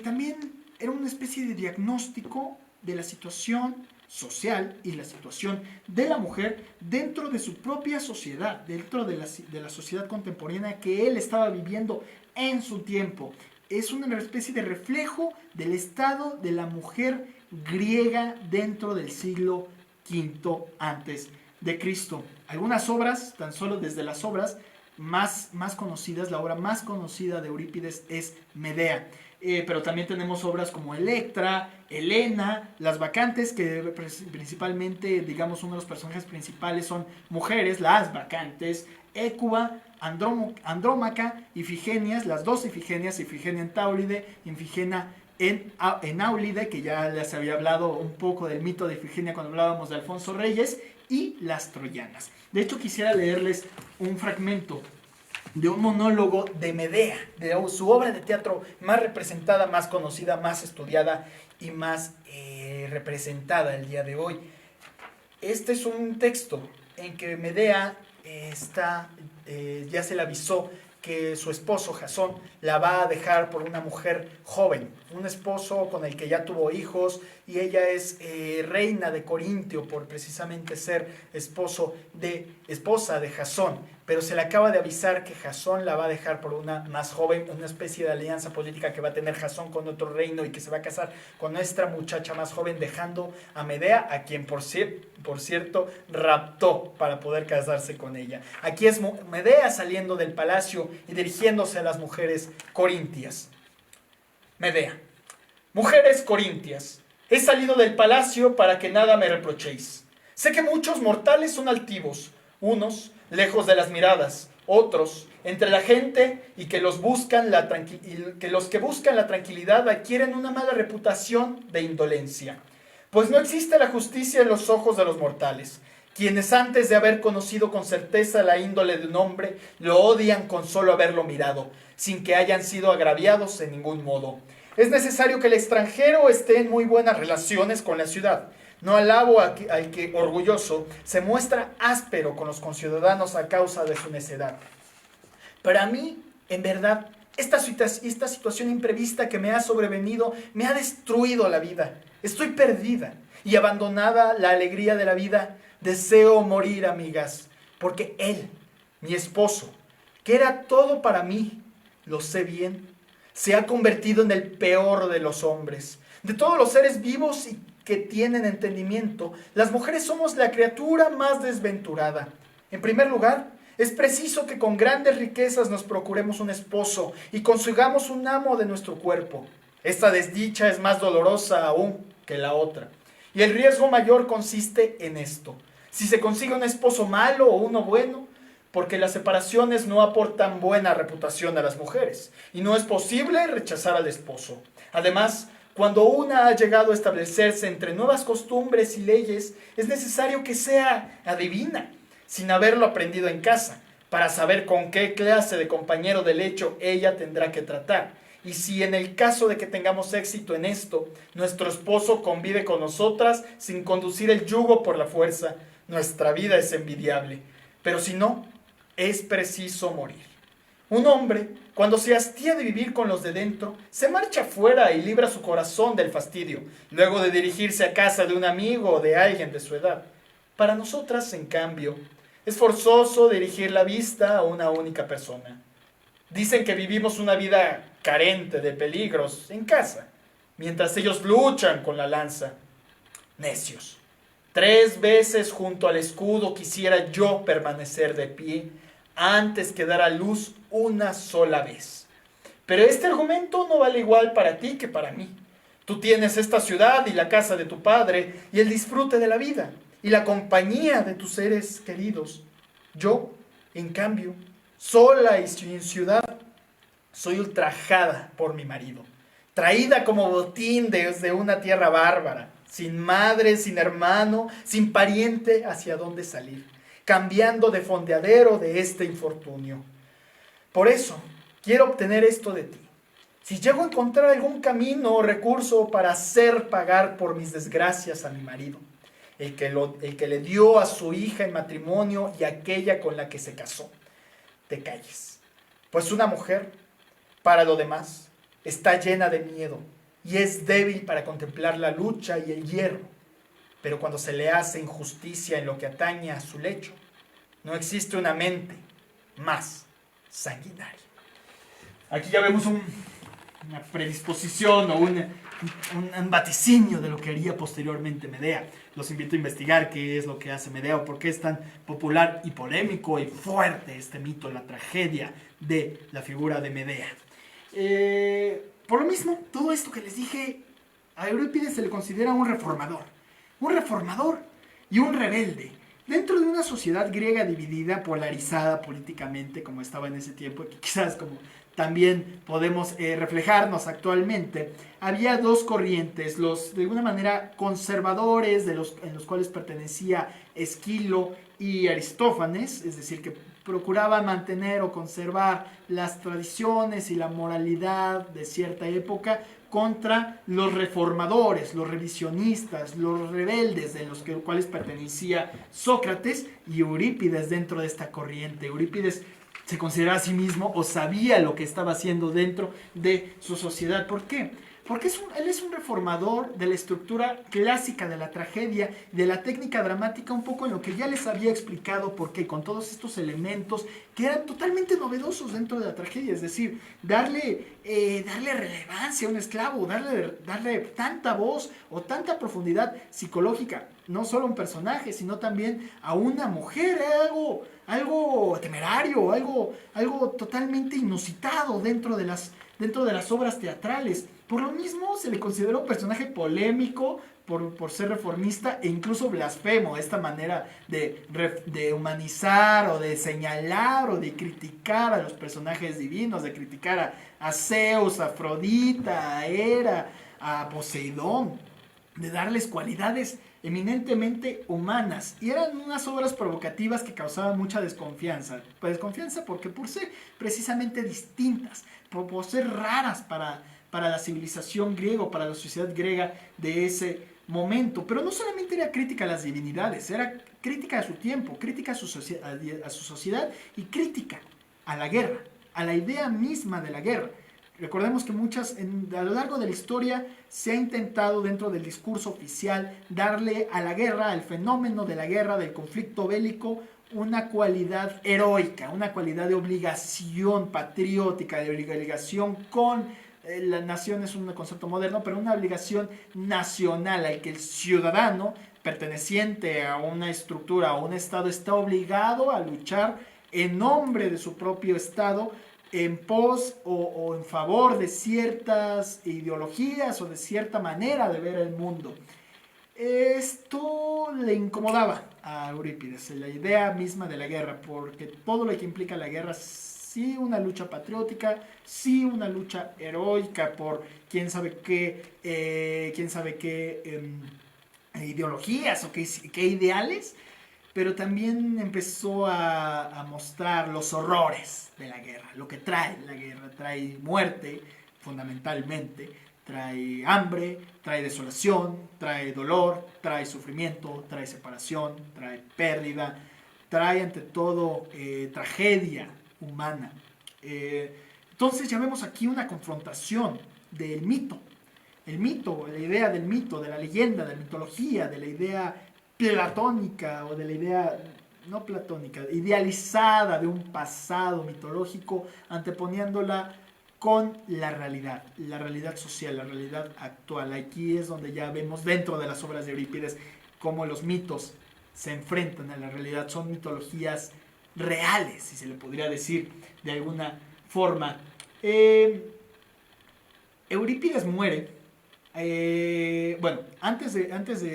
también era una especie de diagnóstico de la situación social y la situación de la mujer dentro de su propia sociedad, dentro de la sociedad contemporánea que él estaba viviendo en su tiempo. Es una especie de reflejo del estado de la mujer griega dentro del siglo V antes de Cristo. Algunas obras, tan solo desde las obras más conocidas, la obra más conocida de Eurípides es Medea. Pero también tenemos obras como Electra, Helena, Las Bacantes, que principalmente, digamos, uno de los personajes principales son mujeres, las Bacantes, Hécuba, Andrómaca, Ifigenias, las dos Ifigenias, Ifigenia en Táuride, Ifigenia en Áulide, que ya les había hablado un poco del mito de Ifigenia cuando hablábamos de Alfonso Reyes, y las troyanas. De hecho, quisiera leerles un fragmento de un monólogo de Medea, de su obra de teatro más representada, más conocida, más estudiada y más representada el día de hoy. Este es un texto en que Medea ya se le avisó que su esposo Jasón la va a dejar por una mujer joven, un esposo con el que ya tuvo hijos, y ella es reina de Corintio por precisamente ser esposa de Jasón, pero se le acaba de avisar que Jasón la va a dejar por una más joven, una especie de alianza política que va a tener Jasón con otro reino y que se va a casar con nuestra muchacha más joven, dejando a Medea, a quien por cierto raptó para poder casarse con ella. Aquí es Medea saliendo del palacio y dirigiéndose a las mujeres corintias. Medea: mujeres corintias, he salido del palacio para que nada me reprochéis. Sé que muchos mortales son altivos, unos lejos de las miradas, otros entre la gente, y que los que buscan la tranquilidad adquieren una mala reputación de indolencia. Pues no existe la justicia en los ojos de los mortales, quienes antes de haber conocido con certeza la índole de un hombre, lo odian con solo haberlo mirado, sin que hayan sido agraviados en ningún modo. Es necesario que el extranjero esté en muy buenas relaciones con la ciudad. No alabo al que, orgulloso, se muestra áspero con los conciudadanos a causa de su necedad. Para mí, en verdad, esta situación imprevista que me ha sobrevenido me ha destruido la vida. Estoy perdida y abandonada la alegría de la vida. Deseo morir, amigas, porque él, mi esposo, que era todo para mí, lo sé bien, se ha convertido en el peor de los hombres. De todos los seres vivos y que tienen entendimiento, las mujeres somos la criatura más desventurada. En primer lugar, es preciso que con grandes riquezas nos procuremos un esposo y consigamos un amo de nuestro cuerpo. Esta desdicha es más dolorosa aún que la otra. Y el riesgo mayor consiste en esto: si se consigue un esposo malo o uno bueno, porque las separaciones no aportan buena reputación a las mujeres, y no es posible rechazar al esposo. Además, cuando una ha llegado a establecerse entre nuevas costumbres y leyes, es necesario que sea adivina, sin haberlo aprendido en casa, para saber con qué clase de compañero de lecho ella tendrá que tratar. Y si en el caso de que tengamos éxito en esto, nuestro esposo convive con nosotras sin conducir el yugo por la fuerza, nuestra vida es envidiable. Pero si no, es preciso morir. Un hombre, cuando se hastía de vivir con los de dentro, se marcha fuera y libra su corazón del fastidio, luego de dirigirse a casa de un amigo o de alguien de su edad. Para nosotras, en cambio, es forzoso dirigir la vista a una única persona. Dicen que vivimos una vida carente de peligros en casa. mientras ellos luchan con la lanza. Necios. 3 veces junto al escudo quisiera yo permanecer de pie antes que dar a luz una sola vez. Pero este argumento no vale igual para ti que para mí. Tú tienes esta ciudad y la casa de tu padre y el disfrute de la vida y la compañía de tus seres queridos. Yo, en cambio, sola y sin ciudad, soy ultrajada por mi marido, traída como botín desde una tierra bárbara, sin madre, sin hermano, sin pariente hacia dónde salir, cambiando de fondeadero de este infortunio. Por eso, quiero obtener esto de ti. Si llego a encontrar algún camino o recurso para hacer pagar por mis desgracias a mi marido, el que le dio a su hija en matrimonio y aquella con la que se casó, te calles. Pues una mujer, para lo demás, está llena de miedo y es débil para contemplar la lucha y el hierro. Pero cuando se le hace injusticia en lo que atañe a su lecho, no existe una mente más sanguinaria. Aquí ya vemos una predisposición o un vaticinio de lo que haría posteriormente Medea. Los invito a investigar qué es lo que hace Medea o por qué es tan popular y polémico y fuerte este mito, la tragedia de la figura de Medea. Por lo mismo, todo esto que les dije, a Eurípides se le considera un reformador y un rebelde. Dentro de una sociedad griega dividida, polarizada políticamente, como estaba en ese tiempo, que quizás como también podemos reflejarnos actualmente, había dos corrientes, los de alguna manera conservadores, en los cuales pertenecía Esquilo y Aristófanes, es decir, que procuraban mantener o conservar las tradiciones y la moralidad de cierta época, contra los reformadores, los revisionistas, los rebeldes, de los cuales pertenecía Sócrates y Eurípides dentro de esta corriente. Eurípides se consideraba a sí mismo o sabía lo que estaba haciendo dentro de su sociedad. ¿Por qué? Porque él es un reformador de la estructura clásica de la tragedia, de la técnica dramática, un poco en lo que ya les había explicado, porque con todos estos elementos que eran totalmente novedosos dentro de la tragedia, es decir, darle relevancia a un esclavo, darle tanta voz o tanta profundidad psicológica, no solo a un personaje, sino también a una mujer, algo temerario, algo totalmente inusitado dentro de las obras teatrales. Por lo mismo se le consideró un personaje polémico por ser reformista e incluso blasfemo, esta manera de humanizar o de señalar o de criticar a los personajes divinos, de criticar a Zeus, a Afrodita, a Hera, a Poseidón, de darles cualidades eminentemente humanas, y eran unas obras provocativas que causaban mucha desconfianza. Desconfianza porque por ser precisamente distintas, por ser raras para la civilización griega, para la sociedad griega de ese momento. Pero no solamente era crítica a las divinidades, era crítica a su tiempo, crítica a su sociedad y crítica a la guerra, a la idea misma de la guerra. Recordemos que a lo largo de la historia se ha intentado dentro del discurso oficial darle a la guerra, al fenómeno de la guerra, del conflicto bélico, una cualidad heroica, una cualidad de obligación patriótica, de obligación con la nación, es un concepto moderno, pero una obligación nacional al que el ciudadano perteneciente a una estructura, a un estado, está obligado a luchar en nombre de su propio estado, en pos o en favor de ciertas ideologías o de cierta manera de ver el mundo. Esto le incomodaba a Eurípides, la idea misma de la guerra, porque todo lo que implica la guerra, sí una lucha patriótica, sí una lucha heroica por quién sabe qué ideologías o qué ideales, pero también empezó a mostrar los horrores de la guerra, lo que trae la guerra. Trae muerte, fundamentalmente, trae hambre, trae desolación, trae dolor, trae sufrimiento, trae separación, trae pérdida, trae ante todo tragedia humana. Entonces ya vemos aquí una confrontación del mito. El mito, la idea del mito, de la leyenda, de la mitología, de la idea platónica o de la idea no platónica, idealizada de un pasado mitológico, anteponiéndola con la realidad social, la realidad actual. Aquí es donde ya vemos dentro de las obras de Eurípides cómo los mitos se enfrentan a la realidad, son mitologías reales, si se le podría decir de alguna forma. Eurípides muere. Bueno, antes de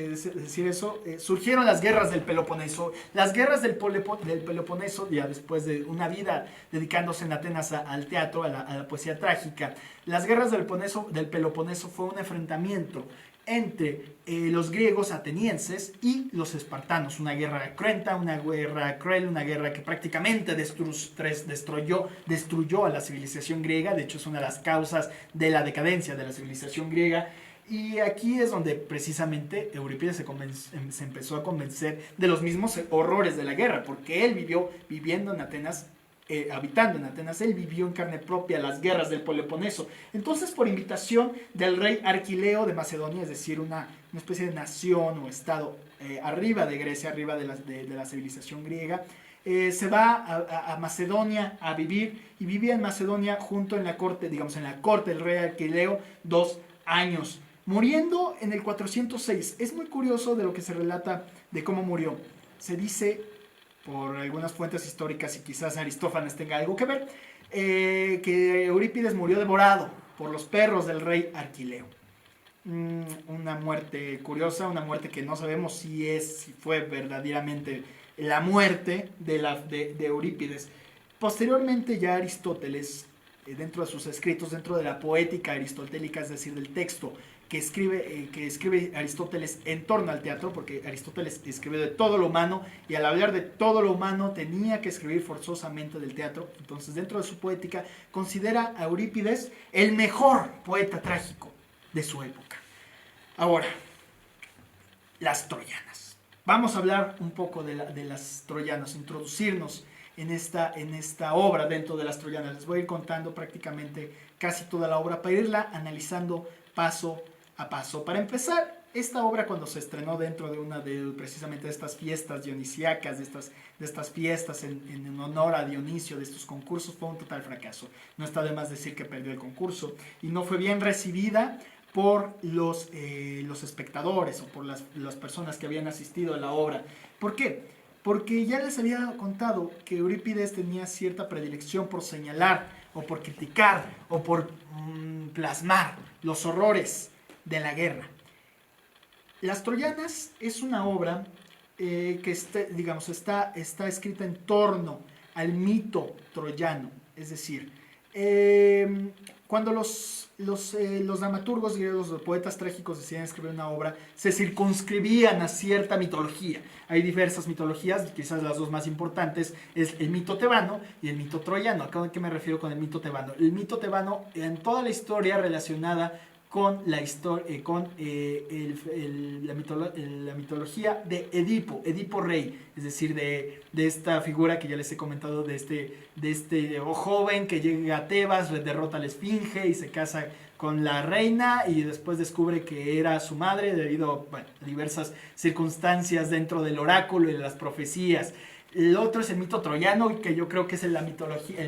decir eso, surgieron las guerras del Peloponeso. Las guerras del Peloponeso, ya después de una vida dedicándose en Atenas al teatro, a la poesía trágica, las guerras del Peloponeso fue un enfrentamiento entre los griegos atenienses y los espartanos. Una guerra cruenta, una guerra cruel, una guerra que prácticamente destruyó a la civilización griega. De hecho, es una de las causas de la decadencia de la civilización griega. Y aquí es donde precisamente Eurípides se empezó a convencer de los mismos horrores de la guerra, porque él viviendo en Atenas, habitando en Atenas, él vivió en carne propia las guerras del Peloponeso. Entonces, por invitación del rey Arquileo de Macedonia, es decir, una especie de nación o estado arriba de Grecia, arriba de la civilización griega, se va a Macedonia a vivir, y vivía en Macedonia junto en la corte del rey Arquileo 2 años. Muriendo en el 406. Es muy curioso de lo que se relata de cómo murió. Se dice, por algunas fuentes históricas, y quizás Aristófanes tenga algo que ver, que Eurípides murió devorado por los perros del rey Arquileo. Una muerte curiosa, una muerte que no sabemos si fue verdaderamente la muerte de Eurípides. Posteriormente ya Aristóteles, dentro de sus escritos, dentro de la poética aristotélica, es decir, del texto que escribe Aristóteles en torno al teatro, porque Aristóteles escribió de todo lo humano, y al hablar de todo lo humano tenía que escribir forzosamente del teatro. Entonces, dentro de su poética, considera a Eurípides el mejor poeta trágico de su época. Ahora, las troyanas. Vamos a hablar un poco de las troyanas, introducirnos en esta obra dentro de las troyanas. Les voy a ir contando prácticamente casi toda la obra para irla analizando paso a paso. Para empezar, esta obra, cuando se estrenó dentro de precisamente de estas fiestas dionisíacas, de estas fiestas en honor a Dionisio, de estos concursos, fue un total fracaso. No está de más decir que perdió el concurso y no fue bien recibida por los espectadores o por las personas que habían asistido a la obra. ¿Por qué? Porque ya les había contado que Eurípides tenía cierta predilección por señalar o por criticar o por plasmar los horrores de la guerra. Las Troyanas es una obra que está escrita en torno al mito troyano. Es decir, cuando los dramaturgos griegos, los poetas trágicos decidían escribir una obra, se circunscribían a cierta mitología. Hay diversas mitologías, quizás las dos más importantes es el mito tebano y el mito troyano. ¿A qué me refiero con el mito tebano? El mito tebano, en toda la historia relacionada con la mitología de Edipo Rey, es decir, de esta figura que ya les he comentado, de este joven que llega a Tebas, derrota a la Esfinge y se casa con la reina, y después descubre que era su madre debido a diversas circunstancias dentro del oráculo y de las profecías. El otro es el mito troyano, que yo creo que es el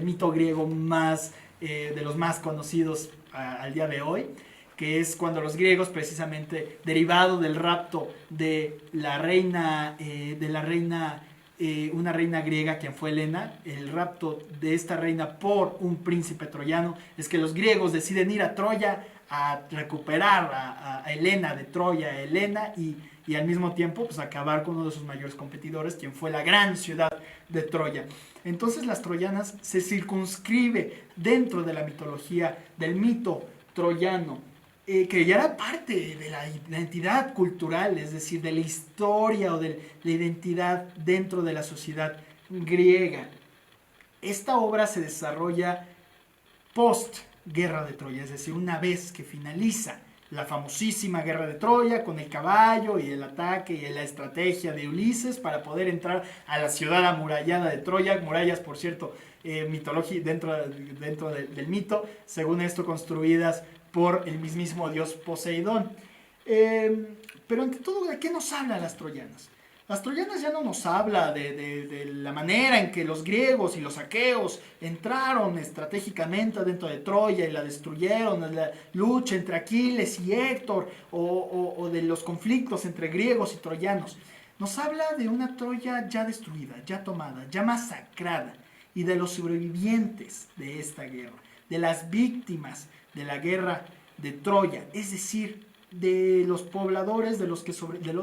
mito griego más de los más conocidos al día de hoy, que es cuando los griegos, precisamente derivado del rapto de la reina, una reina griega, quien fue Helena, el rapto de esta reina por un príncipe troyano, es que los griegos deciden ir a Troya a recuperar a Helena de Troya, a Helena, y al mismo tiempo pues acabar con uno de sus mayores competidores, quien fue la gran ciudad de Troya. Entonces las troyanas se circunscribe dentro de la mitología del mito troyano, que ya era parte de la identidad cultural, es decir, de la historia o de la identidad dentro de la sociedad griega. Esta obra se desarrolla post Guerra de Troya, es decir, una vez que finaliza la famosísima Guerra de Troya con el caballo y el ataque y la estrategia de Ulises para poder entrar a la ciudad amurallada de Troya, murallas, por cierto, dentro del mito, según esto construidas por el mismísimo dios Poseidón. Pero ante todo, ¿de qué nos hablan las troyanas? Las troyanas ya no nos habla de la manera en que los griegos y los aqueos entraron estratégicamente dentro de Troya y la destruyeron, la lucha entre Aquiles y Héctor, o de los conflictos entre griegos y troyanos. Nos habla de una Troya ya destruida, ya tomada, ya masacrada, y de los sobrevivientes de esta guerra, de las víctimas de la guerra de Troya, es decir, de los pobladores, de los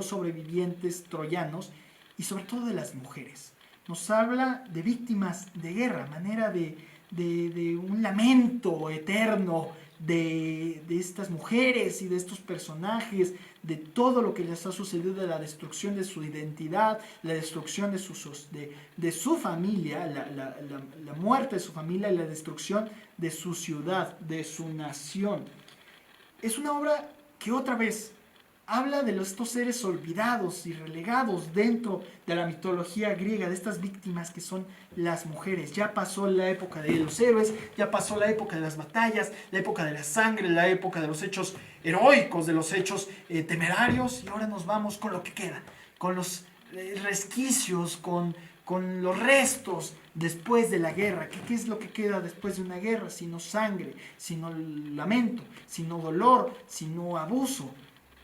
sobrevivientes troyanos, y sobre todo de las mujeres. Nos habla de víctimas de guerra, manera de un lamento eterno de estas mujeres y de estos personajes, de todo lo que les ha sucedido, de la destrucción de su identidad, la destrucción de su familia, la muerte de su familia y la destrucción de su ciudad, de su nación. Es una obra que otra vez habla de estos seres olvidados y relegados dentro de la mitología griega, de estas víctimas que son las mujeres. Ya pasó la época de los héroes, ya pasó la época de las batallas, la época de la sangre, la época de los hechos heroicos, de los hechos temerarios, y ahora nos vamos con lo que queda, con los resquicios, con los restos después de la guerra. ¿Qué es lo que queda después de una guerra? Sino sangre, sino lamento, sino dolor, sino abuso.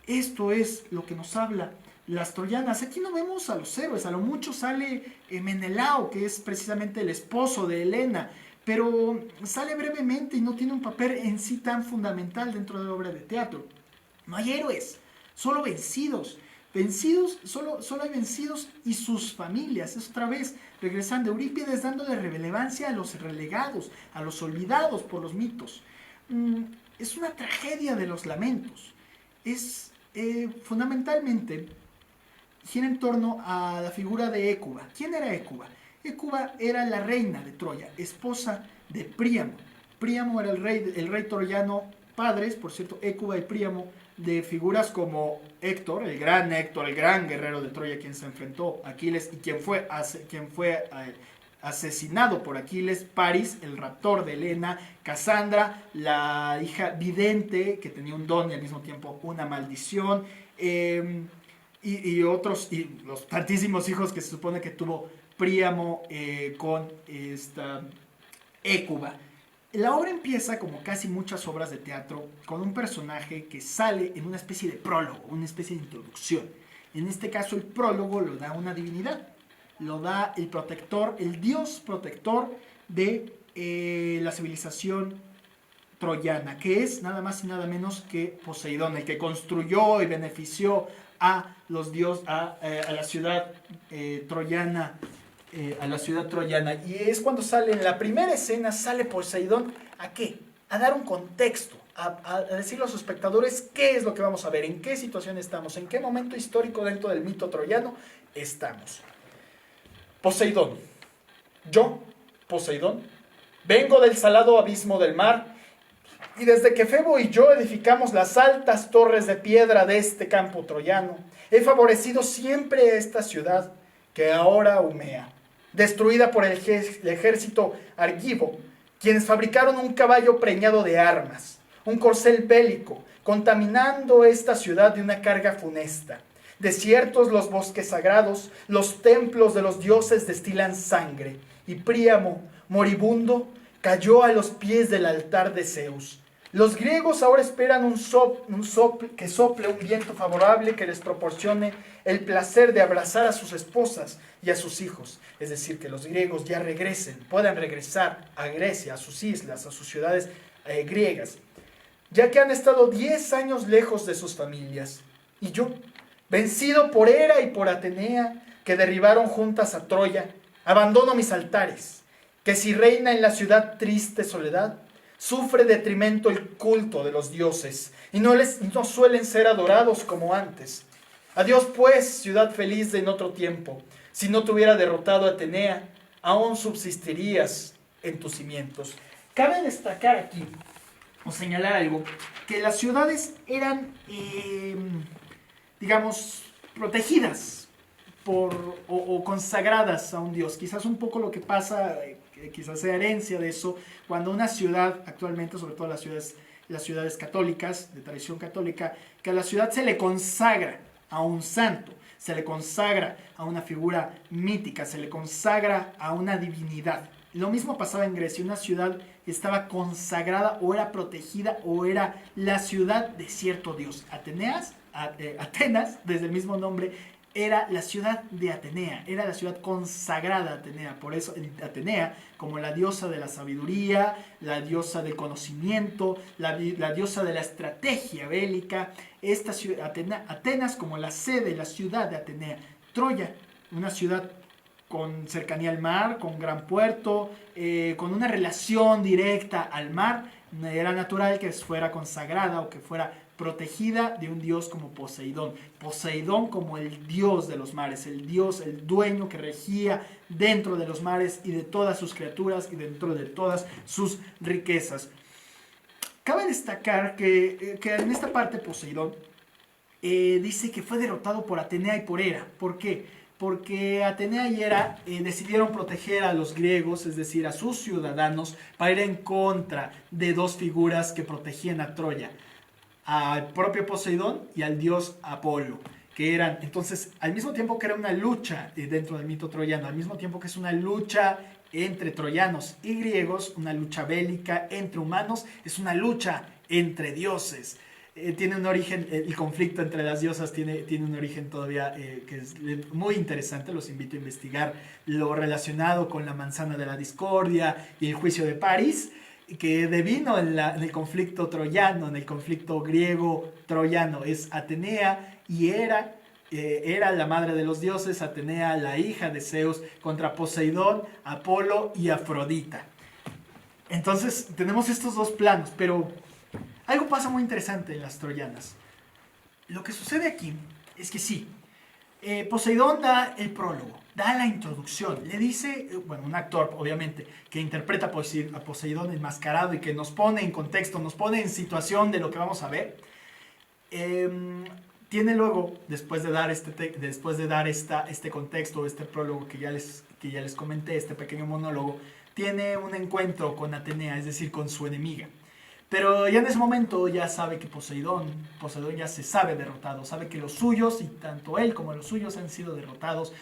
Esto es lo que nos habla las troyanas. Aquí no vemos a los héroes, a lo mucho sale Menelao, que es precisamente el esposo de Helena, pero sale brevemente y no tiene un papel en sí tan fundamental dentro de la obra de teatro. No hay héroes, solo vencidos. Solo hay vencidos y sus familias. Es otra vez regresando Eurípides dándole relevancia a los relegados, a los olvidados por los mitos. Es una tragedia de los lamentos. Es fundamentalmente gira en torno a la figura de Hécuba. ¿Quién era Hécuba? Hécuba era la reina de Troya, esposa de Príamo. Príamo era el rey troyano, padres, por cierto, Hécuba y Príamo, de figuras como Héctor, el gran guerrero de Troya, quien se enfrentó a Aquiles y quien fue asesinado por Aquiles, Paris, el raptor de Helena, Casandra, la hija vidente que tenía un don y al mismo tiempo una maldición, y los tantísimos hijos que se supone que tuvo Príamo con esta Hécuba. La obra empieza, como casi muchas obras de teatro, con un personaje que sale en una especie de prólogo, una especie de introducción. En este caso, el prólogo lo da una divinidad, lo da el protector, el dios protector de la civilización troyana, que es nada más y nada menos que Poseidón, el que construyó y benefició a la ciudad troyana. A la ciudad troyana. Y es cuando sale, en la primera escena, sale Poseidón, ¿a qué? A dar un contexto, a decirle a los espectadores qué es lo que vamos a ver, en qué situación estamos, en qué momento histórico dentro del mito troyano estamos. Poseidón. Yo, Poseidón, vengo del salado abismo del mar, y desde que Febo y yo edificamos las altas torres de piedra de este campo troyano, he favorecido siempre a esta ciudad que ahora humea, destruida por el ejército argivo, quienes fabricaron un caballo preñado de armas, un corcel bélico, contaminando esta ciudad de una carga funesta. Desiertos los bosques sagrados, los templos de los dioses destilan sangre, y Príamo, moribundo, cayó a los pies del altar de Zeus. Los griegos ahora esperan que sople un viento favorable que les proporcione el placer de abrazar a sus esposas y a sus hijos. Es decir, que los griegos ya puedan regresar a Grecia, a sus islas, a sus ciudades griegas, ya que han estado 10 años lejos de sus familias. Y yo, vencido por Hera y por Atenea, que derribaron juntas a Troya, abandono mis altares, que si reina en la ciudad triste soledad, sufre detrimento el culto de los dioses, y no suelen ser adorados como antes. Adiós pues, ciudad feliz de en otro tiempo. Si no te hubiera derrotado Atenea, aún subsistirías en tus cimientos. Cabe destacar aquí, o señalar algo, que las ciudades eran, digamos, protegidas o consagradas a un dios. Quizás un poco lo que pasa, quizás sea herencia de eso, cuando una ciudad, actualmente, sobre todo las ciudades católicas, de tradición católica, que a la ciudad se le consagra a un santo, se le consagra a una figura mítica, se le consagra a una divinidad. Lo mismo pasaba en Grecia, una ciudad estaba consagrada o era protegida o era la ciudad de cierto dios. Atenas, desde el mismo nombre, era la ciudad de Atenea, era la ciudad consagrada a Atenea. Por eso Atenea, como la diosa de la sabiduría, la diosa del conocimiento, la diosa de la estrategia bélica, esta ciudad, Atenas como la sede, la ciudad de Atenea. Troya, una ciudad con cercanía al mar, con gran puerto, con una relación directa al mar, era natural que fuera consagrada o que fuera protegida de un dios como Poseidón. Poseidón como el dios de los mares, el dios, el dueño que regía dentro de los mares y de todas sus criaturas y dentro de todas sus riquezas. Cabe destacar que en esta parte Poseidón dice que fue derrotado por Atenea y por Hera. ¿Por qué? Porque Atenea y Hera decidieron proteger a los griegos, es decir, a sus ciudadanos, para ir en contra de dos figuras que protegían a Troya, al propio Poseidón y al dios Apolo, que eran, entonces, al mismo tiempo que era una lucha dentro del mito troyano, al mismo tiempo que es una lucha entre troyanos y griegos, una lucha bélica entre humanos, es una lucha entre dioses. Tiene un origen, el conflicto entre las diosas tiene un origen todavía que es muy interesante. Los invito a investigar lo relacionado con la manzana de la discordia y el juicio de París, que devino en el conflicto troyano, en el conflicto griego-troyano. Es Atenea y Hera, la madre de los dioses, Atenea, la hija de Zeus, contra Poseidón, Apolo y Afrodita. Entonces tenemos estos dos planos, pero algo pasa muy interesante en las troyanas. Lo que sucede aquí es que sí, Poseidón da el prólogo, da la introducción, le dice, bueno, un actor obviamente, que interpreta a Poseidón enmascarado y que nos pone en contexto, nos pone en situación de lo que vamos a ver. Tiene luego, después de dar este contexto, este prólogo que ya les comenté, este pequeño monólogo, tiene un encuentro con Atenea, es decir, con su enemiga. Pero ya en ese momento ya sabe que Poseidón ya se sabe derrotado, sabe que los suyos, y tanto él como los suyos, han sido derrotados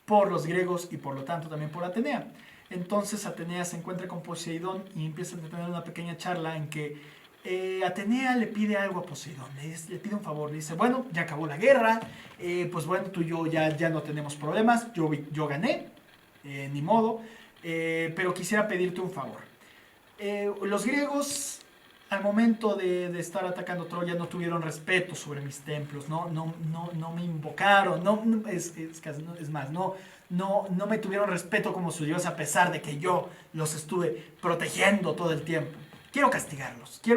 por los griegos y por lo tanto también por Atenea. Entonces Atenea se encuentra con Poseidón y empiezan a tener una pequeña charla en que Atenea le pide algo a Poseidón, le pide un favor, le dice, bueno, ya acabó la guerra, pues bueno, tú y yo ya no tenemos problemas, yo gané, ni modo, pero quisiera pedirte un favor. Los griegos, al momento de estar atacando Troya, no tuvieron respeto sobre mis templos, no me invocaron, no me tuvieron respeto como su dios, a pesar de que yo los estuve protegiendo todo el tiempo. Quiero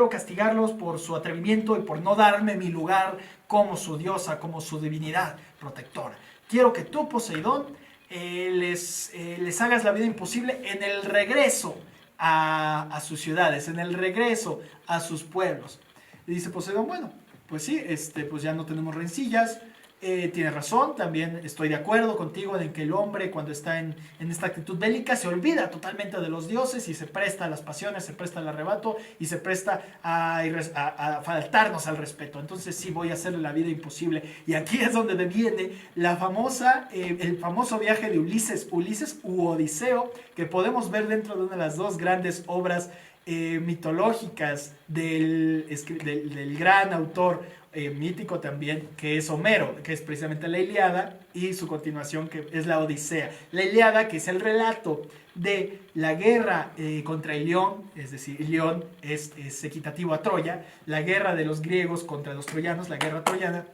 castigarlos por su atrevimiento y por no darme mi lugar como su diosa, como su divinidad protectora. Quiero que tú, Poseidón, les hagas la vida imposible en el regreso a sus ciudades, en el regreso a sus pueblos. Y dice Poseidón, bueno, pues sí, pues ya no tenemos rencillas, tienes razón, también estoy de acuerdo contigo en que el hombre, cuando está en esta actitud bélica, se olvida totalmente de los dioses y se presta a las pasiones, se presta al arrebato y se presta a faltarnos al respeto. Entonces sí, voy a hacerle la vida imposible. Y aquí es donde viene el famoso viaje de Ulises u Odiseo, que podemos ver dentro de una de las dos grandes obras mitológicas del gran autor mítico también, que es Homero, que es precisamente la Ilíada, y su continuación, que es la Odisea. La Ilíada, que es el relato de la guerra contra Ilión, es decir, Ilión es equitativo a Troya, la guerra de los griegos contra los troyanos, la guerra troyana,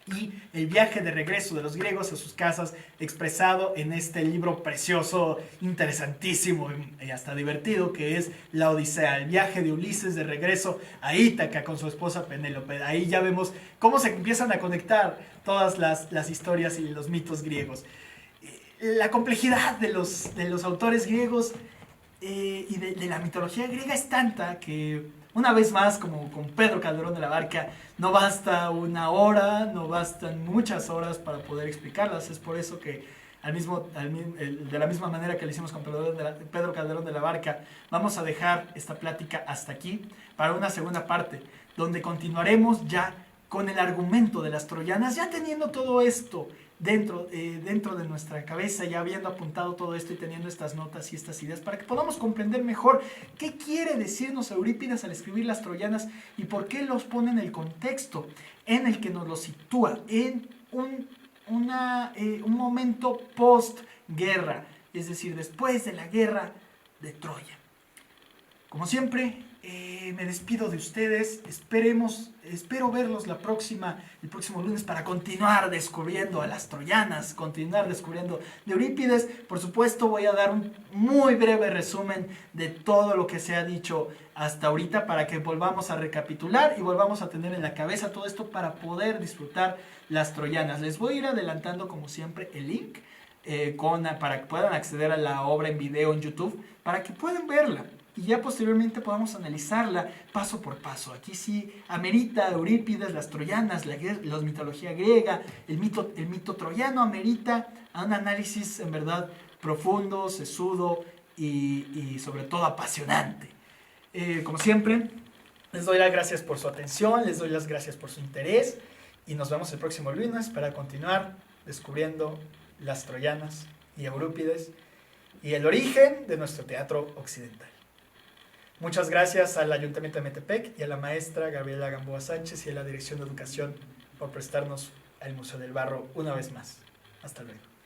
y el viaje de regreso de los griegos a sus casas, expresado en este libro precioso, interesantísimo y hasta divertido, que es la Odisea, el viaje de Ulises de regreso a Ítaca con su esposa Penélope. Ahí ya vemos cómo se empiezan a conectar todas las historias y los mitos griegos. La complejidad de los autores griegos y de la mitología griega es tanta que, una vez más, como con Pedro Calderón de la Barca, no basta una hora, no bastan muchas horas para poder explicarlas. Es por eso que de la misma manera que lo hicimos con Pedro Calderón de la Barca, vamos a dejar esta plática hasta aquí para una segunda parte, donde continuaremos ya con el argumento de las troyanas, ya teniendo todo esto dentro de nuestra cabeza, ya habiendo apuntado todo esto y teniendo estas notas y estas ideas, para que podamos comprender mejor qué quiere decirnos Eurípides al escribir las Troyanas y por qué los pone en el contexto en el que nos lo sitúa, en un momento post-guerra, es decir, después de la guerra de Troya. Como siempre, me despido de ustedes. Espero verlos el próximo lunes para continuar descubriendo a las troyanas, continuar descubriendo de Eurípides. Por supuesto, voy a dar un muy breve resumen de todo lo que se ha dicho hasta ahorita para que volvamos a recapitular y volvamos a tener en la cabeza todo esto para poder disfrutar las troyanas. Les voy a ir adelantando, como siempre, el link para que puedan acceder a la obra en video en YouTube, para que puedan verla. Y ya posteriormente podamos analizarla paso por paso. Aquí sí amerita Eurípides, las troyanas, la mitología griega, el mito troyano amerita a un análisis en verdad profundo, sesudo y sobre todo apasionante. Como siempre, les doy las gracias por su atención, les doy las gracias por su interés y nos vemos el próximo lunes para continuar descubriendo las troyanas y Eurípides y el origen de nuestro teatro occidental. Muchas gracias al Ayuntamiento de Metepec y a la maestra Gabriela Gamboa Sánchez y a la Dirección de Educación por prestarnos al Museo del Barro una vez más. Hasta luego.